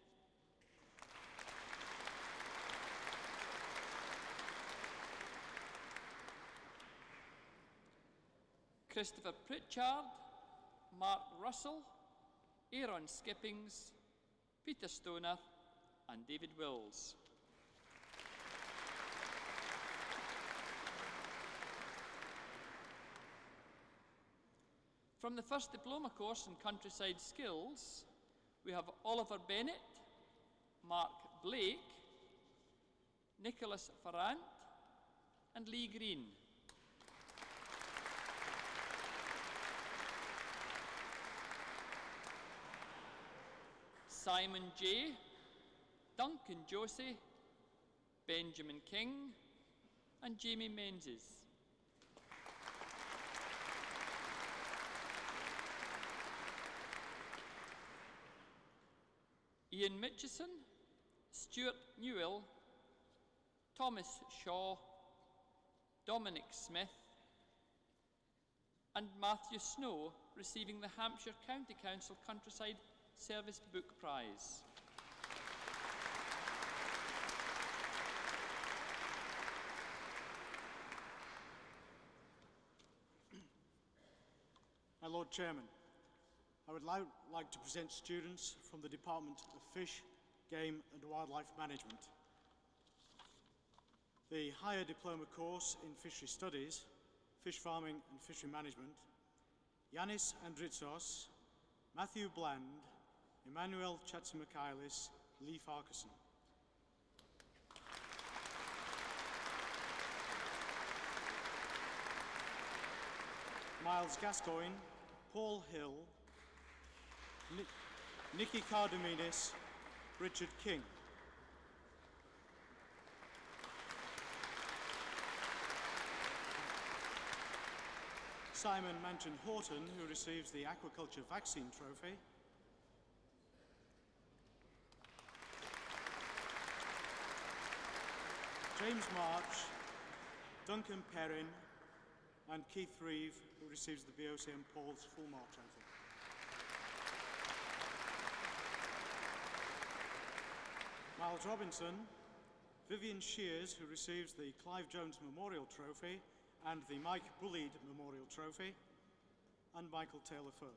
Christopher Pritchard, Mark Russell, Aaron Skippings, Peter Stoner and David Wills. From the first diploma course in Countryside Skills, we have Oliver Bennett, Mark Blake, Nicholas Farrant and Lee Green. Simon J, Duncan Josie, Benjamin King and Jamie Menzies. Ian Mitchison, Stuart Newell, Thomas Shaw, Dominic Smith, and Matthew Snow receiving the Hampshire County Council Countryside Service Book Prize. My Lord Chairman, I would like to present students from the Department of Fish, Game and Wildlife Management. The Higher Diploma course in Fishery Studies, Fish Farming and Fishery Management, Yanis Andritsos, Matthew Bland, Emmanuel Chatzimakailis, Lee Farquharson. Miles Gascoigne, Paul Hill, Nikki Cardominis, Richard King. Simon Manton Horton, who receives the Aquaculture Vaccine Trophy. James March, Duncan Perrin, and Keith Reeve, who receives the BOCM Paul's Fulmar Trophy. Miles Robinson, Vivian Shears, who receives the Clive Jones Memorial Trophy and the Mike Bullied Memorial Trophy, and Michael Taylor Firth.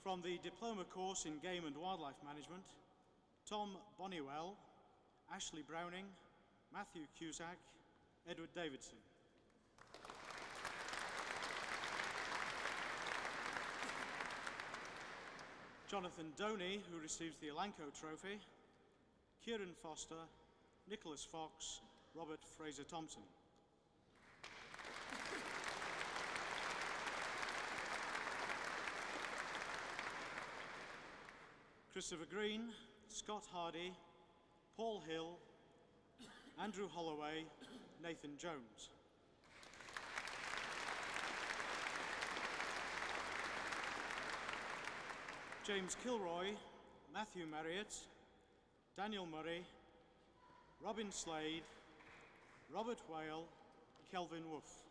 From the Diploma course in Game and Wildlife Management, Tom Bonnywell, Ashley Browning, Matthew Cusack, Edward Davidson. Jonathan Doney, who receives the Elanco Trophy, Kieran Foster, Nicholas Fox, Robert Fraser Thompson. Christopher Green, Scott Hardy, Paul Hill, Andrew Holloway, Nathan Jones. James Kilroy, Matthew Marriott, Daniel Murray, Robin Slade, Robert Whale, Kelvin Wolfe.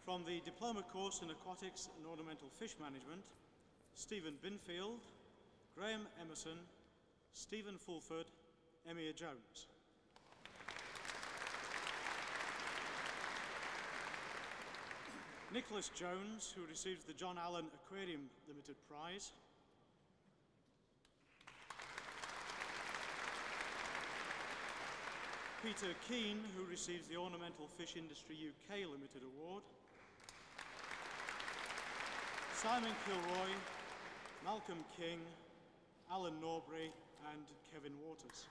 From the Diploma course in Aquatics and Ornamental Fish Management, Stephen Binfield, Graham Emerson, Stephen Fulford, Emia Jones. Nicholas Jones, who receives the John Allen Aquarium Limited Prize. Peter Keane, who receives the Ornamental Fish Industry UK Limited Award. Simon Kilroy, Malcolm King, Alan Norbury, and Kevin Waters.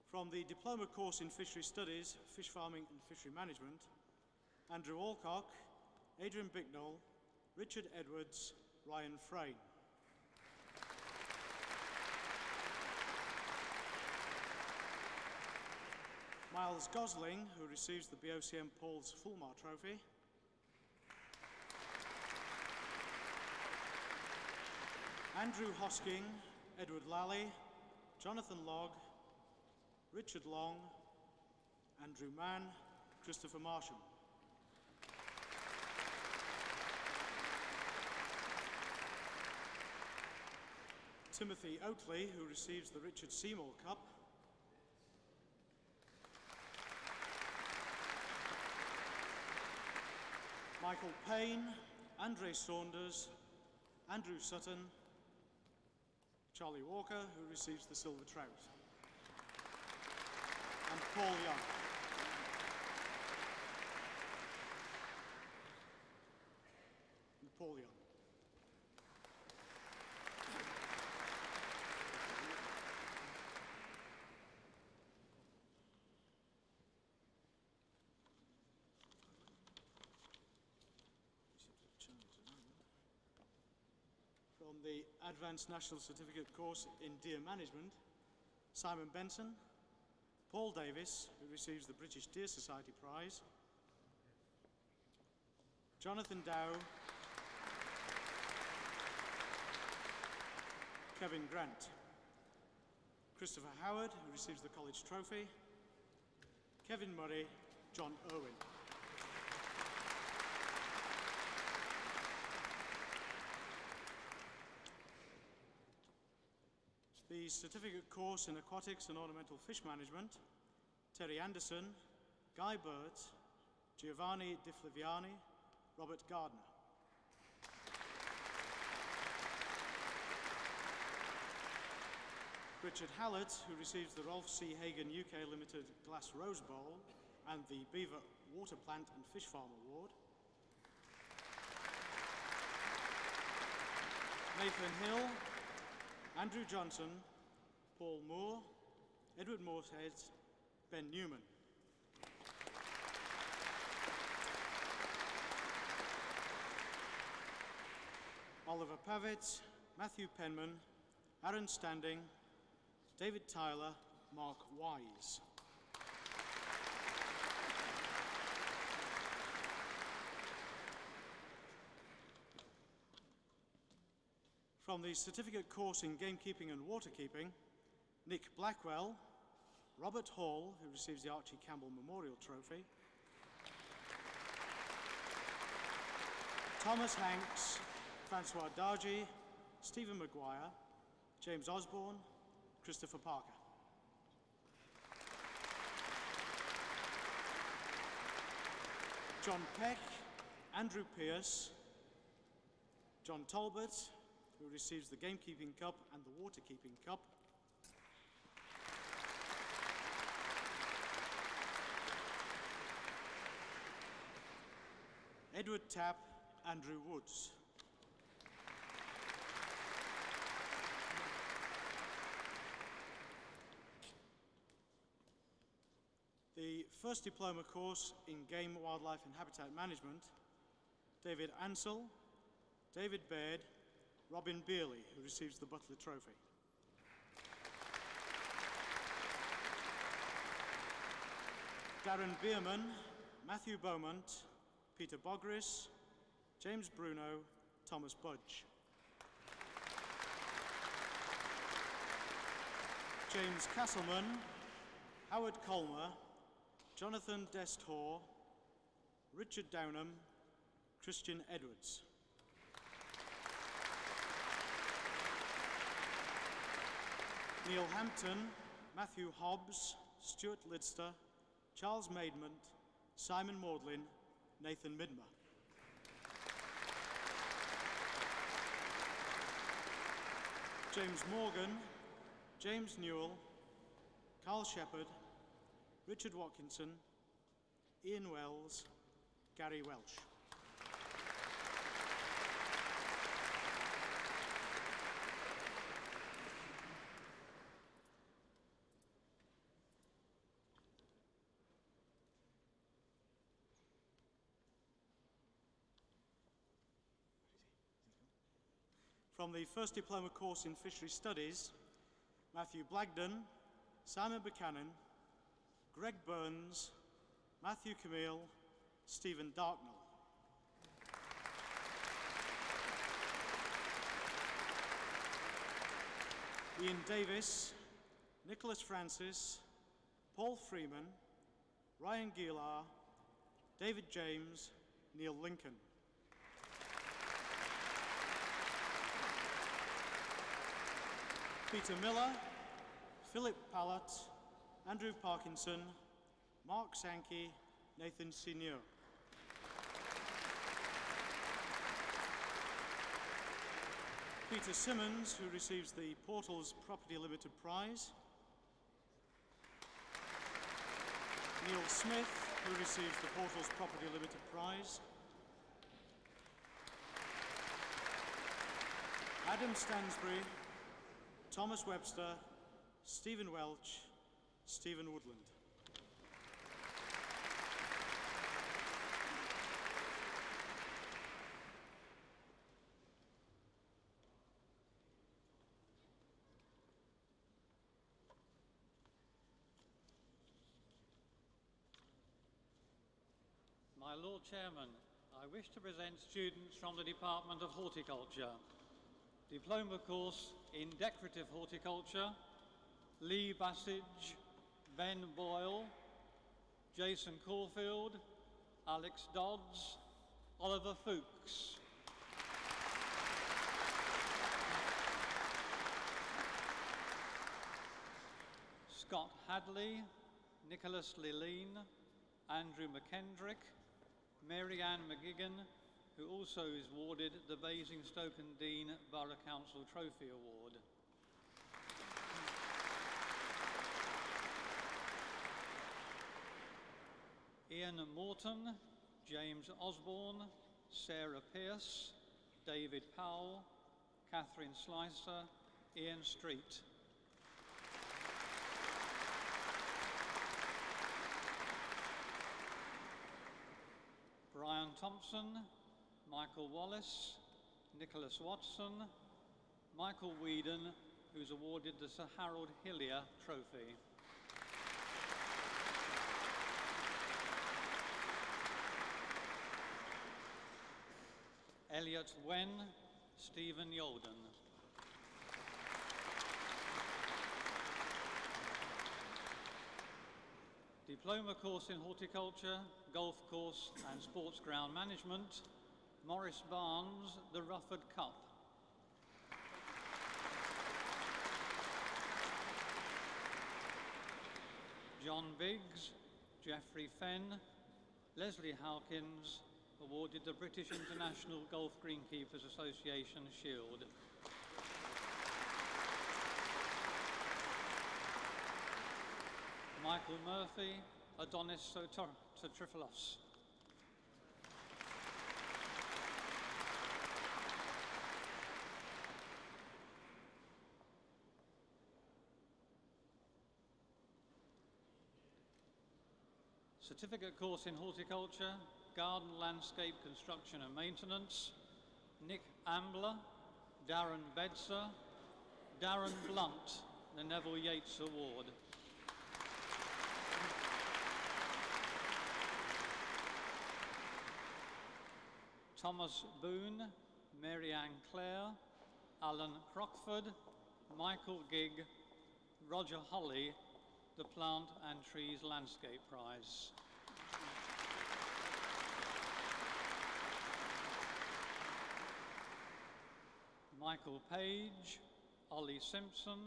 From the Diploma course in Fishery Studies, Fish Farming and Fishery Management, Andrew Alcock, Adrian Bicknell, Richard Edwards, Ryan Frayne. Miles Gosling, who receives the BOCM Paul's Fulmar Trophy. Andrew Hosking, Edward Lally, Jonathan Logg, Richard Long, Andrew Mann, Christopher Marsham. Timothy Oatley, who receives the Richard Seymour Cup. Michael Payne, Andre Saunders, Andrew Sutton, Charlie Walker, who receives the Silver Trout, and Paul Young. Paul Young. From From the Advanced National Certificate course in Deer Management, Simon Benson. Paul Davis, who receives the British Deer Society Prize. Jonathan Dow. Kevin Grant. Christopher Howard, who receives the College Trophy. Kevin Murray, John Irwin. The certificate course in Aquatics and Ornamental Fish Management, Terry Anderson, Guy Burt, Giovanni Di Flaviani, Robert Gardner. Richard Hallett, who receives the Rolf C. Hagen UK Limited Glass Rose Bowl and the Beaver Water Plant and Fish Farm Award. Nathan Hill, Andrew Johnson, Paul Moore, Edward Moorehead, Ben Newman. Oliver Pavitt, Matthew Penman, Aaron Standing, David Tyler, Mark Wise. From the certificate course in gamekeeping and waterkeeping, Nick Blackwell, Robert Hall, who receives the Archie Campbell Memorial Trophy, Thomas Hanks, Francois Dargy, Stephen Maguire, James Osborne, Christopher Parker. John Peck, Andrew Pierce, John Talbot, who receives the Gamekeeping Cup and the Waterkeeping Cup, Edward Tapp, Andrew Woods. The first diploma course in Game, Wildlife and Habitat Management, David Ansell, David Baird, Robin Beerley, who receives the Butler Trophy. Darren Bierman, Matthew Beaumont, Peter Bogris, James Bruno, Thomas Budge. James Castleman, Howard Colmer, Jonathan Desthour, Richard Downham, Christian Edwards. Neil Hampton, Matthew Hobbs, Stuart Lidster, Charles Maidment, Simon Maudlin, Nathan Midmer. James Morgan, James Newell, Carl Shepherd, Richard Watkinson, Ian Wells, Gary Welsh. From the first diploma course in Fishery Studies, Matthew Blagden, Simon Buchanan, Greg Burns, Matthew Camille, Stephen Darknell. Ian Davis, Nicholas Francis, Paul Freeman, Ryan Gilar, David James, Neil Lincoln. Peter Miller, Philip Pallett, Andrew Parkinson, Mark Sankey, Nathan Senior. Peter Simmons, who receives the Portals Property Limited Prize. Neil Smith, who receives the Portals Property Limited Prize. Adam Stansbury, Thomas Webster, Stephen Welch, Stephen Woodland. My Lord Chairman, I wish to present students from the Department of Horticulture. Diploma course in Decorative Horticulture, Lee Bassage, Ben Boyle, Jason Caulfield, Alex Dodds, Oliver Fuchs. Scott Hadley, Nicholas Lilleen, Andrew McKendrick, Mary Ann McGigan, who also is awarded the Basingstoke and Dean Borough Council Trophy Award. Ian Morton, James Osborne, Sarah Pearce, David Powell, Catherine Slicer, Ian Street. Brian Thompson, Michael Wallace, Nicholas Watson, Michael Whedon, who's awarded the Sir Harold Hillier Trophy. Elliot Wen, Stephen Yolden. Diploma course in Horticulture, Golf Course and Sports Ground Management, Morris Barnes, the Rufford Cup. John Biggs, Geoffrey Fenn, Leslie Halkins, awarded the British International Golf Greenkeepers Association Shield. Michael Murphy, Adonis Sotrifilos. Certificate course in Horticulture, Garden Landscape Construction and Maintenance, Nick Ambler, Darren Bedser, Darren Blunt, the Neville Yates Award. Thomas Boone, Mary Ann Clare, Alan Crockford, Michael Gigg, Roger Holly, the Plant and Trees Landscape Prize. Michael Page, Ollie Simpson,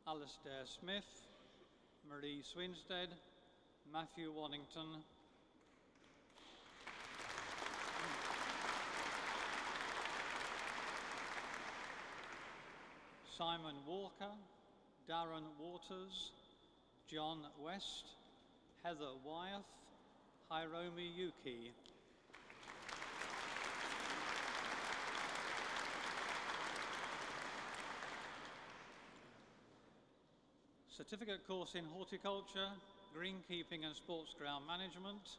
Alistair Smith, Marie Swinstead, Matthew Waddington, Simon Walker, Darren Waters, John West, Heather Wyeth, Hiromi Yuki. Certificate course in Horticulture, Greenkeeping and Sports Ground Management,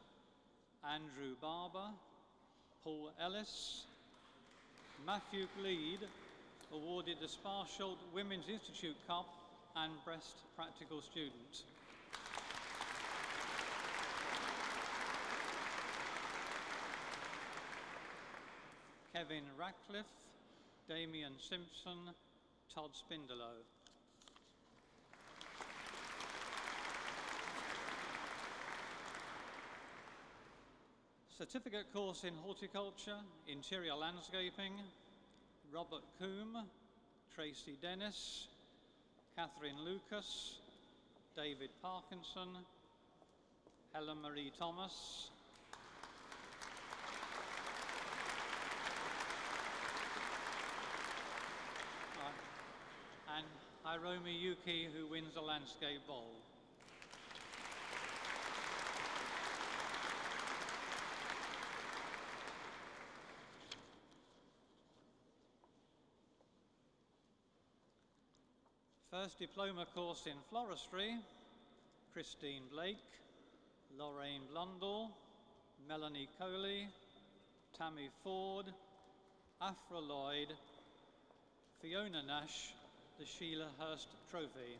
Andrew Barber, Paul Ellis, Matthew Gleed, awarded the Sparsholt Women's Institute Cup and Best Practical Student. Kevin Ratcliffe, Damian Simpson, Todd Spindelow. Certificate course in Horticulture, Interior Landscaping, Robert Coombe, Tracy Dennis, Catherine Lucas, David Parkinson, Helen Marie Thomas, and Hiromi Yuki, who wins the Landscape Bowl. First diploma course in Floristry, Christine Blake, Lorraine Blundell, Melanie Coley, Tammy Ford, Afra Lloyd, Fiona Nash, the Sheila Hurst Trophy.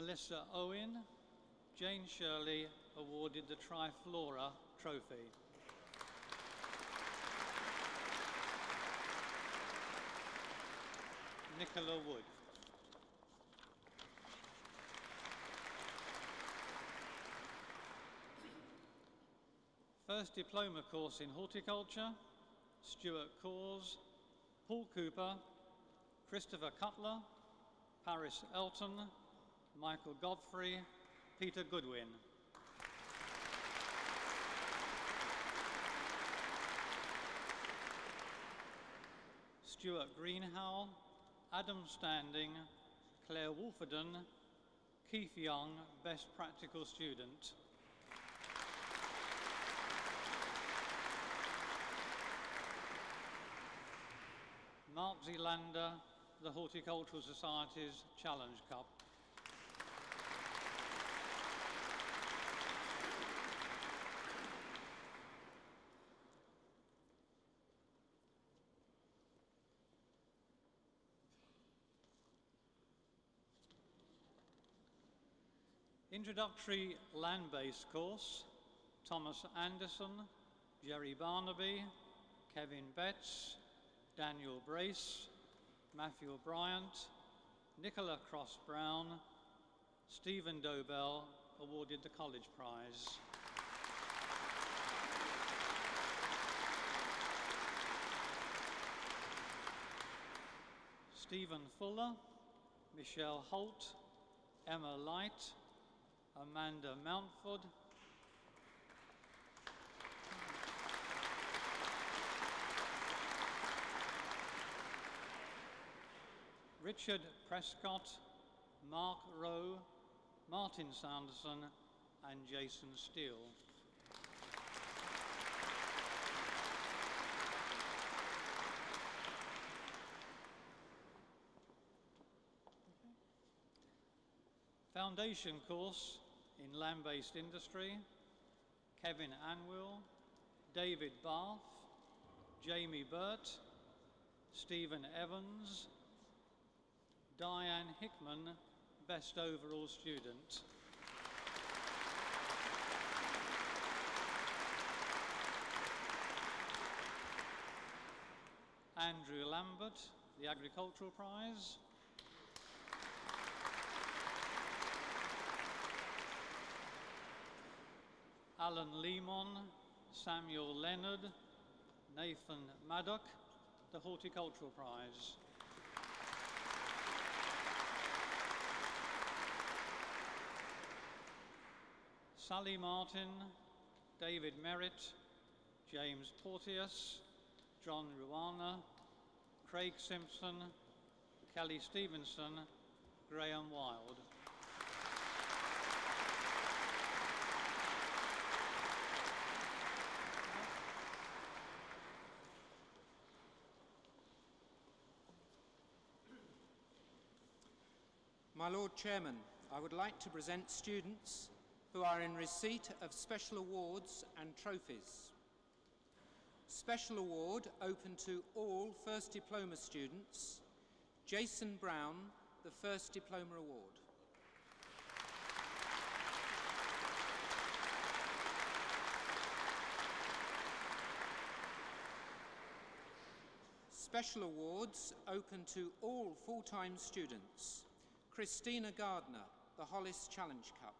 Melissa Owen, Jane Shirley awarded the Triflora Trophy. Nicola Wood. First diploma course in horticulture, Stuart Cause, Paul Cooper, Christopher Cutler, Paris Elton, Michael Godfrey, Peter Goodwin. Stuart Greenhow, Adam Standing, Claire Wolferdon, Keith Young, Best Practical Student. Mark Zelander, the Horticultural Society's Challenge Cup. Introductory land-based course, Thomas Anderson, Jerry Barnaby, Kevin Betts, Daniel Brace, Matthew Bryant, Nicola Cross-Brown, Stephen Dobell awarded the College Prize. Stephen Fuller, Michelle Holt, Emma Light, Amanda Mountford, Richard Prescott, Mark Rowe, Martin Sanderson, and Jason Steele. Foundation course in land-based industry, Kevin Anwill, David Barth, Jamie Burt, Stephen Evans, Diane Hickman, Best Overall Student. Andrew Lambert, the Agricultural Prize. Alan Lemon, Samuel Leonard, Nathan Maddock, the Horticultural Prize. Sally Martin, David Merritt, James Porteous, John Ruana, Craig Simpson, Kelly Stevenson, Graham Wild. My Lord Chairman, I would like to present students who are in receipt of special awards and trophies. Special award open to all first diploma students. Jason Brown, the First Diploma Award. Special awards open to all full-time students. Christina Gardner, the Hollis Challenge Cup.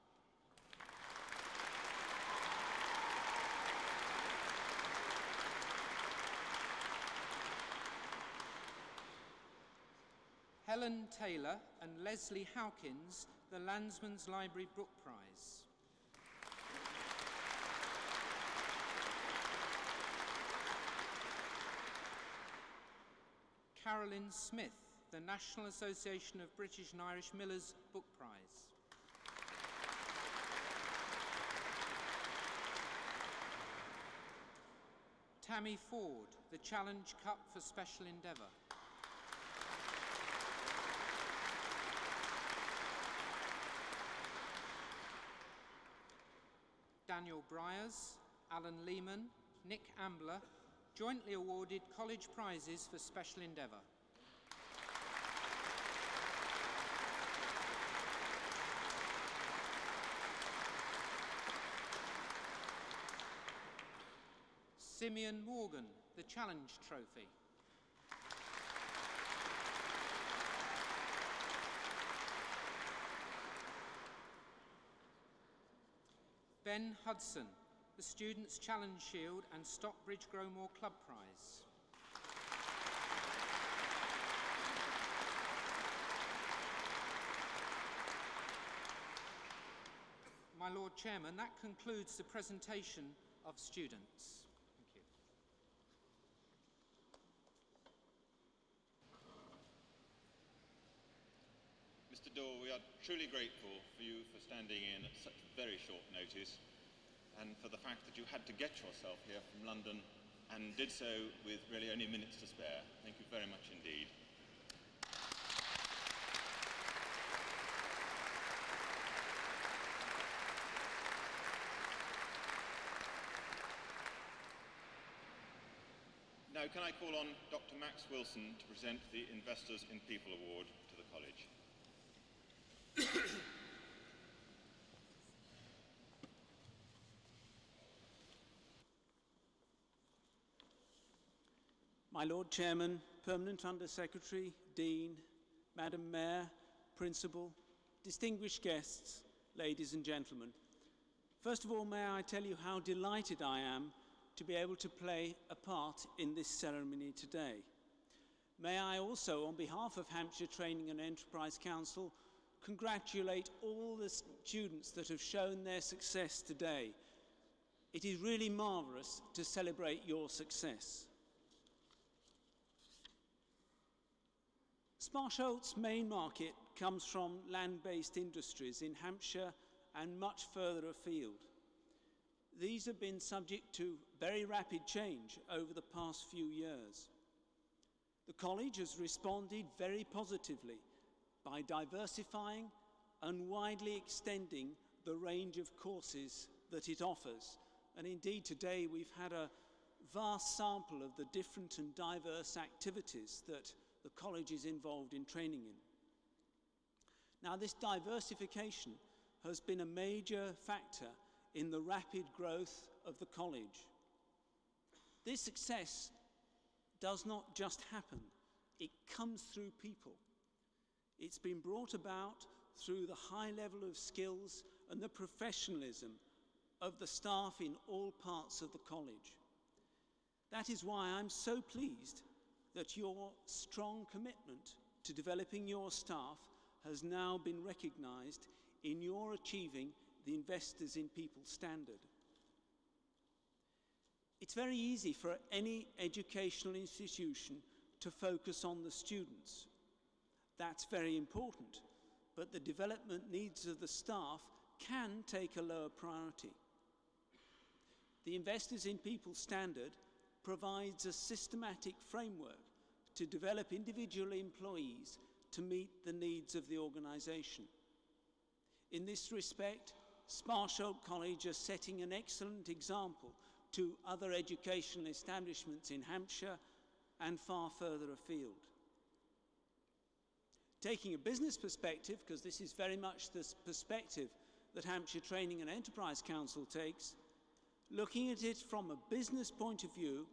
Helen Taylor and Leslie Howkins, the Landsman's Library Book Prize. Carolyn Smith, the National Association of British and Irish Millers Book Prize. Tammy Ford, the Challenge Cup for Special Endeavour. Daniel Bryers, Alan Lehman, Nick Ambler, jointly awarded college prizes for special endeavour. Simeon Morgan, the Challenge Trophy. Ben Hudson, the Students' Challenge Shield and Stockbridge Growmore Club Prize. My Lord Chairman, that concludes the presentation of students. Thank you. Mr. Dorr, we are truly grateful for you for standing in at such very short notice and for the fact that you had to get yourself here from London and did so with really only minutes to spare. Thank you very much indeed. Now, can I call on Dr. Max Wilson to present the Investors in People Award to the College? My Lord Chairman, Permanent Under Secretary, Dean, Madam Mayor, Principal, distinguished guests, ladies and gentlemen. First of all, may I tell you how delighted I am to be able to play a part in this ceremony today. May I also, on behalf of Hampshire Training and Enterprise Council, congratulate all the students that have shown their success today. It is really marvellous to celebrate your success. Sparsholt's main market comes from land-based industries in Hampshire and much further afield. These have been subject to very rapid change over the past few years. The college has responded very positively by diversifying and widely extending the range of courses that it offers. And indeed today we've had a vast sample of the different and diverse activities that the college is involved in training in. Now, this diversification has been a major factor in the rapid growth of the college. This success does not just happen, it comes through people. It's been brought about through the high level of skills and the professionalism of the staff in all parts of the college. That is why I'm so pleased that your strong commitment to developing your staff has now been recognised in your achieving the Investors in People standard. It's very easy for any educational institution to focus on the students. That's very important, but the development needs of the staff can take a lower priority. The Investors in People standard provides a systematic framework to develop individual employees to meet the needs of the organisation. In this respect, Sparsholt College is setting an excellent example to other educational establishments in Hampshire and far further afield. Taking a business perspective, because this is very much the perspective that Hampshire Training and Enterprise Council takes, looking at it from a business point of view,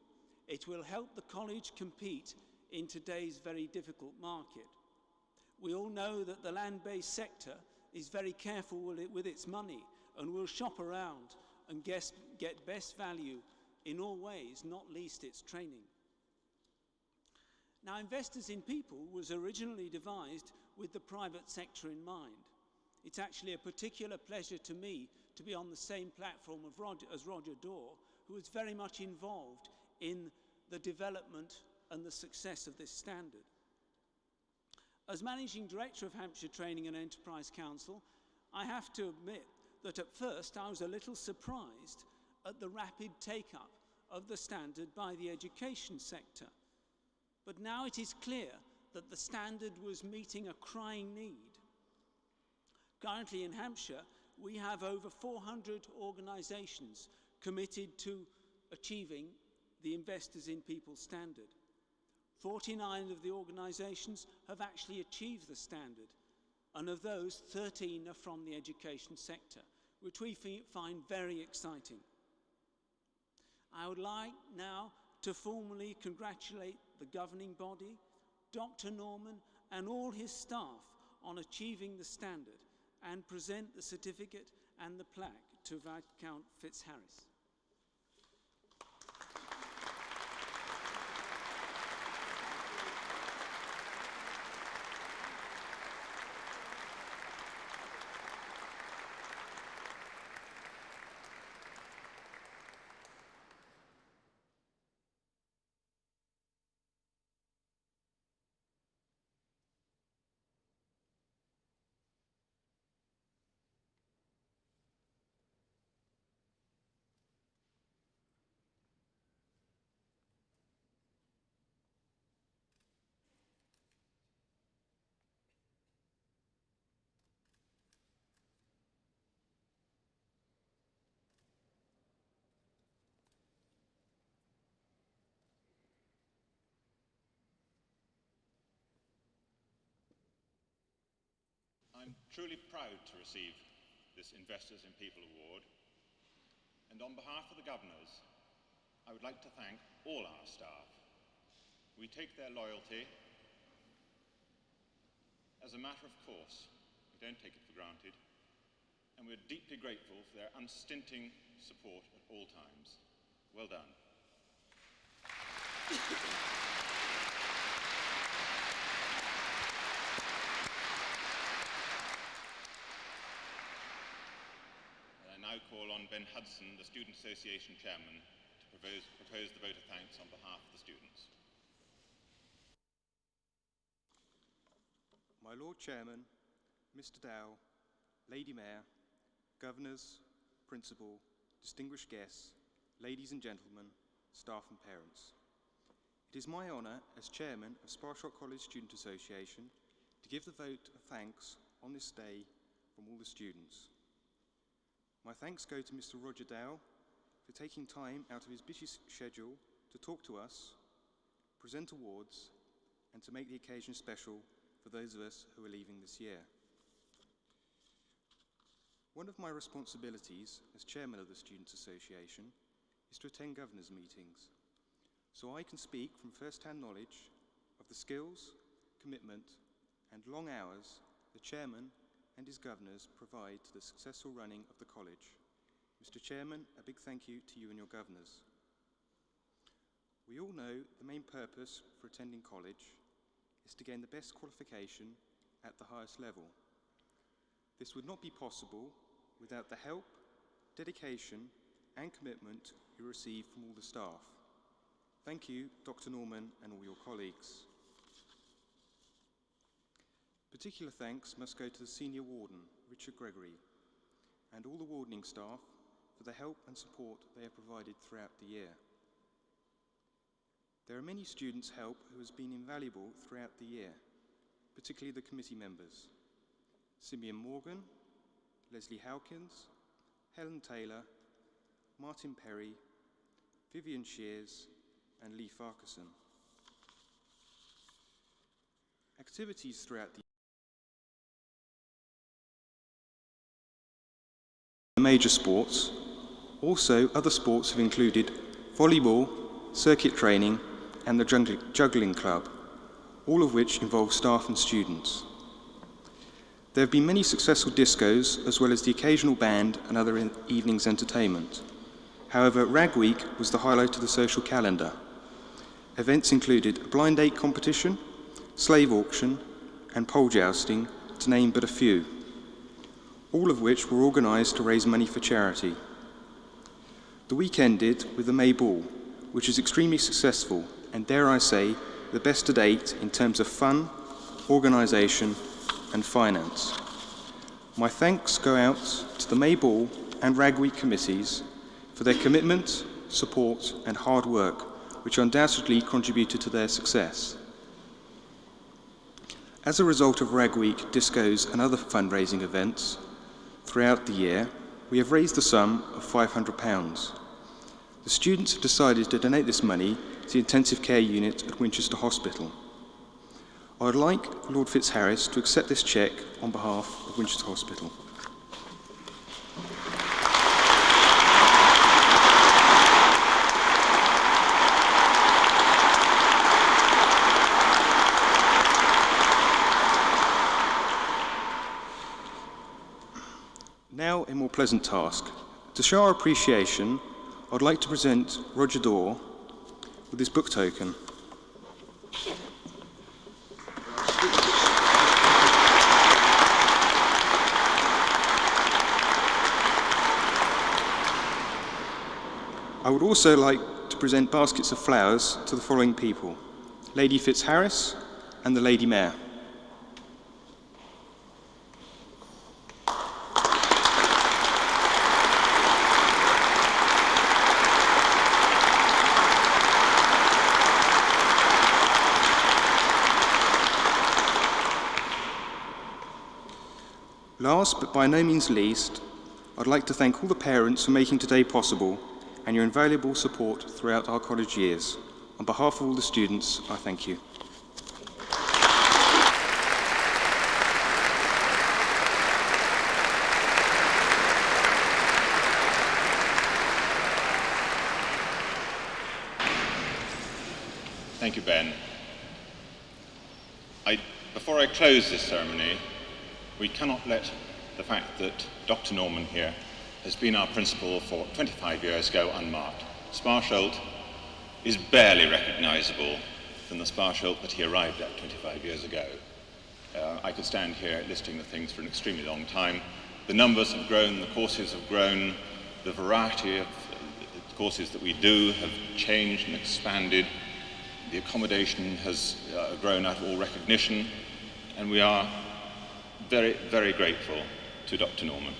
it will help the college compete in today's very difficult market. We all know that the land-based sector is very careful with its money and will shop around and get best value in all ways, not least its training. Now, Investors in People was originally devised with the private sector in mind. It's actually a particular pleasure to me to be on the same platform as Roger Dorr, who was very much involved in the development and the success of this standard. As Managing Director of Hampshire Training and Enterprise Council, I have to admit that at first I was a little surprised at the rapid take-up of the standard by the education sector. But now it is clear that the standard was meeting a crying need. Currently in Hampshire, we have over 400 organisations committed to achieving the Investors in People standard. 49 of the organisations have actually achieved the standard, and of those, 13 are from the education sector, which we find very exciting. I would like now to formally congratulate the governing body, Dr. Norman and all his staff on achieving the standard and present the certificate and the plaque to Viscount Fitzharris. I'm truly proud to receive this Investors in People Award, and on behalf of the governors, I would like to thank all our staff. We take their loyalty as a matter of course. We don't take it for granted, and we're deeply grateful for their unstinting support at all times. Well done. I now call on Ben Hudson, the Student Association Chairman, to propose the vote of thanks on behalf of the students. My Lord Chairman, Mr. Dow, Lady Mayor, Governors, Principal, distinguished guests, ladies and gentlemen, staff and parents. It is my honour as Chairman of Sparsholt College Student Association to give the vote of thanks on this day from all the students. My thanks go to Mr. Roger Dow for taking time out of his busy schedule to talk to us, present awards, and to make the occasion special for those of us who are leaving this year. One of my responsibilities as Chairman of the Students' Association is to attend governors' meetings, so I can speak from first-hand knowledge of the skills, commitment, and long hours the Chairman and his governors provide to the successful running of the college. Mr. Chairman, a big thank you to you and your governors. We all know the main purpose for attending college is to gain the best qualification at the highest level. This would not be possible without the help, dedication, and commitment you receive from all the staff. Thank you, Dr. Norman and all your colleagues. Particular thanks must go to the Senior Warden, Richard Gregory, and all the wardening staff for the help and support they have provided throughout the year. There are many students' help who has been invaluable throughout the year, particularly the committee members. Simeon Morgan, Leslie Howkins, Helen Taylor, Martin Perry, Vivian Shears, and Lee Farquharson. Activities throughout the major sports. Also, other sports have included volleyball, circuit training, and the juggling club, all of which involve staff and students. There have been many successful discos, as well as the occasional band and other evening's entertainment. However, Rag Week was the highlight of the social calendar. Events included a blind date competition, slave auction, and pole jousting, to name but a few, all of which were organised to raise money for charity. The week ended with the May Ball, which was extremely successful and, dare I say, the best to date in terms of fun, organisation and finance. My thanks go out to the May Ball and Rag Week committees for their commitment, support and hard work, which undoubtedly contributed to their success. As a result of Rag Week, discos and other fundraising events throughout the year, we have raised the sum of £500. The students have decided to donate this money to the intensive care unit at Winchester Hospital. I would like Lord Fitzharris to accept this cheque on behalf of Winchester Hospital. more pleasant task. To show our appreciation, I'd like to present Roger Dorr with his book token. I would also like to present baskets of flowers to the following people: Lady Fitzharris and the Lady Mayor. Last but by no means least, I'd like to thank all the parents for making today possible and your invaluable support throughout our college years. On behalf of all the students, I thank you. Thank you, Ben. Before I close this ceremony, we cannot let the fact that Dr. Norman here has been our principal for 25 years go unmarked. Sparsholt is barely recognisable from the Sparsholt that he arrived at 25 years ago. I could stand here listing the things for an extremely long time. The numbers have grown, the courses have grown, the variety of courses that we do have changed and expanded. The accommodation has grown out of all recognition, and we are very, very grateful to Dr. Norman.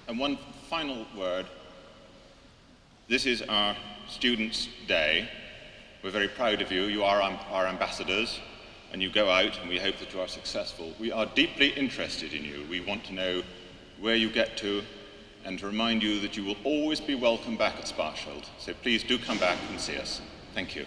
And one final word. This is our Students' Day. We're very proud of you. You are our ambassadors, and you go out, and we hope that you are successful. We are deeply interested in you. We want to know where you get to, and to remind you that you will always be welcome back at Sparsholt. So please do come back and see us. Thank you.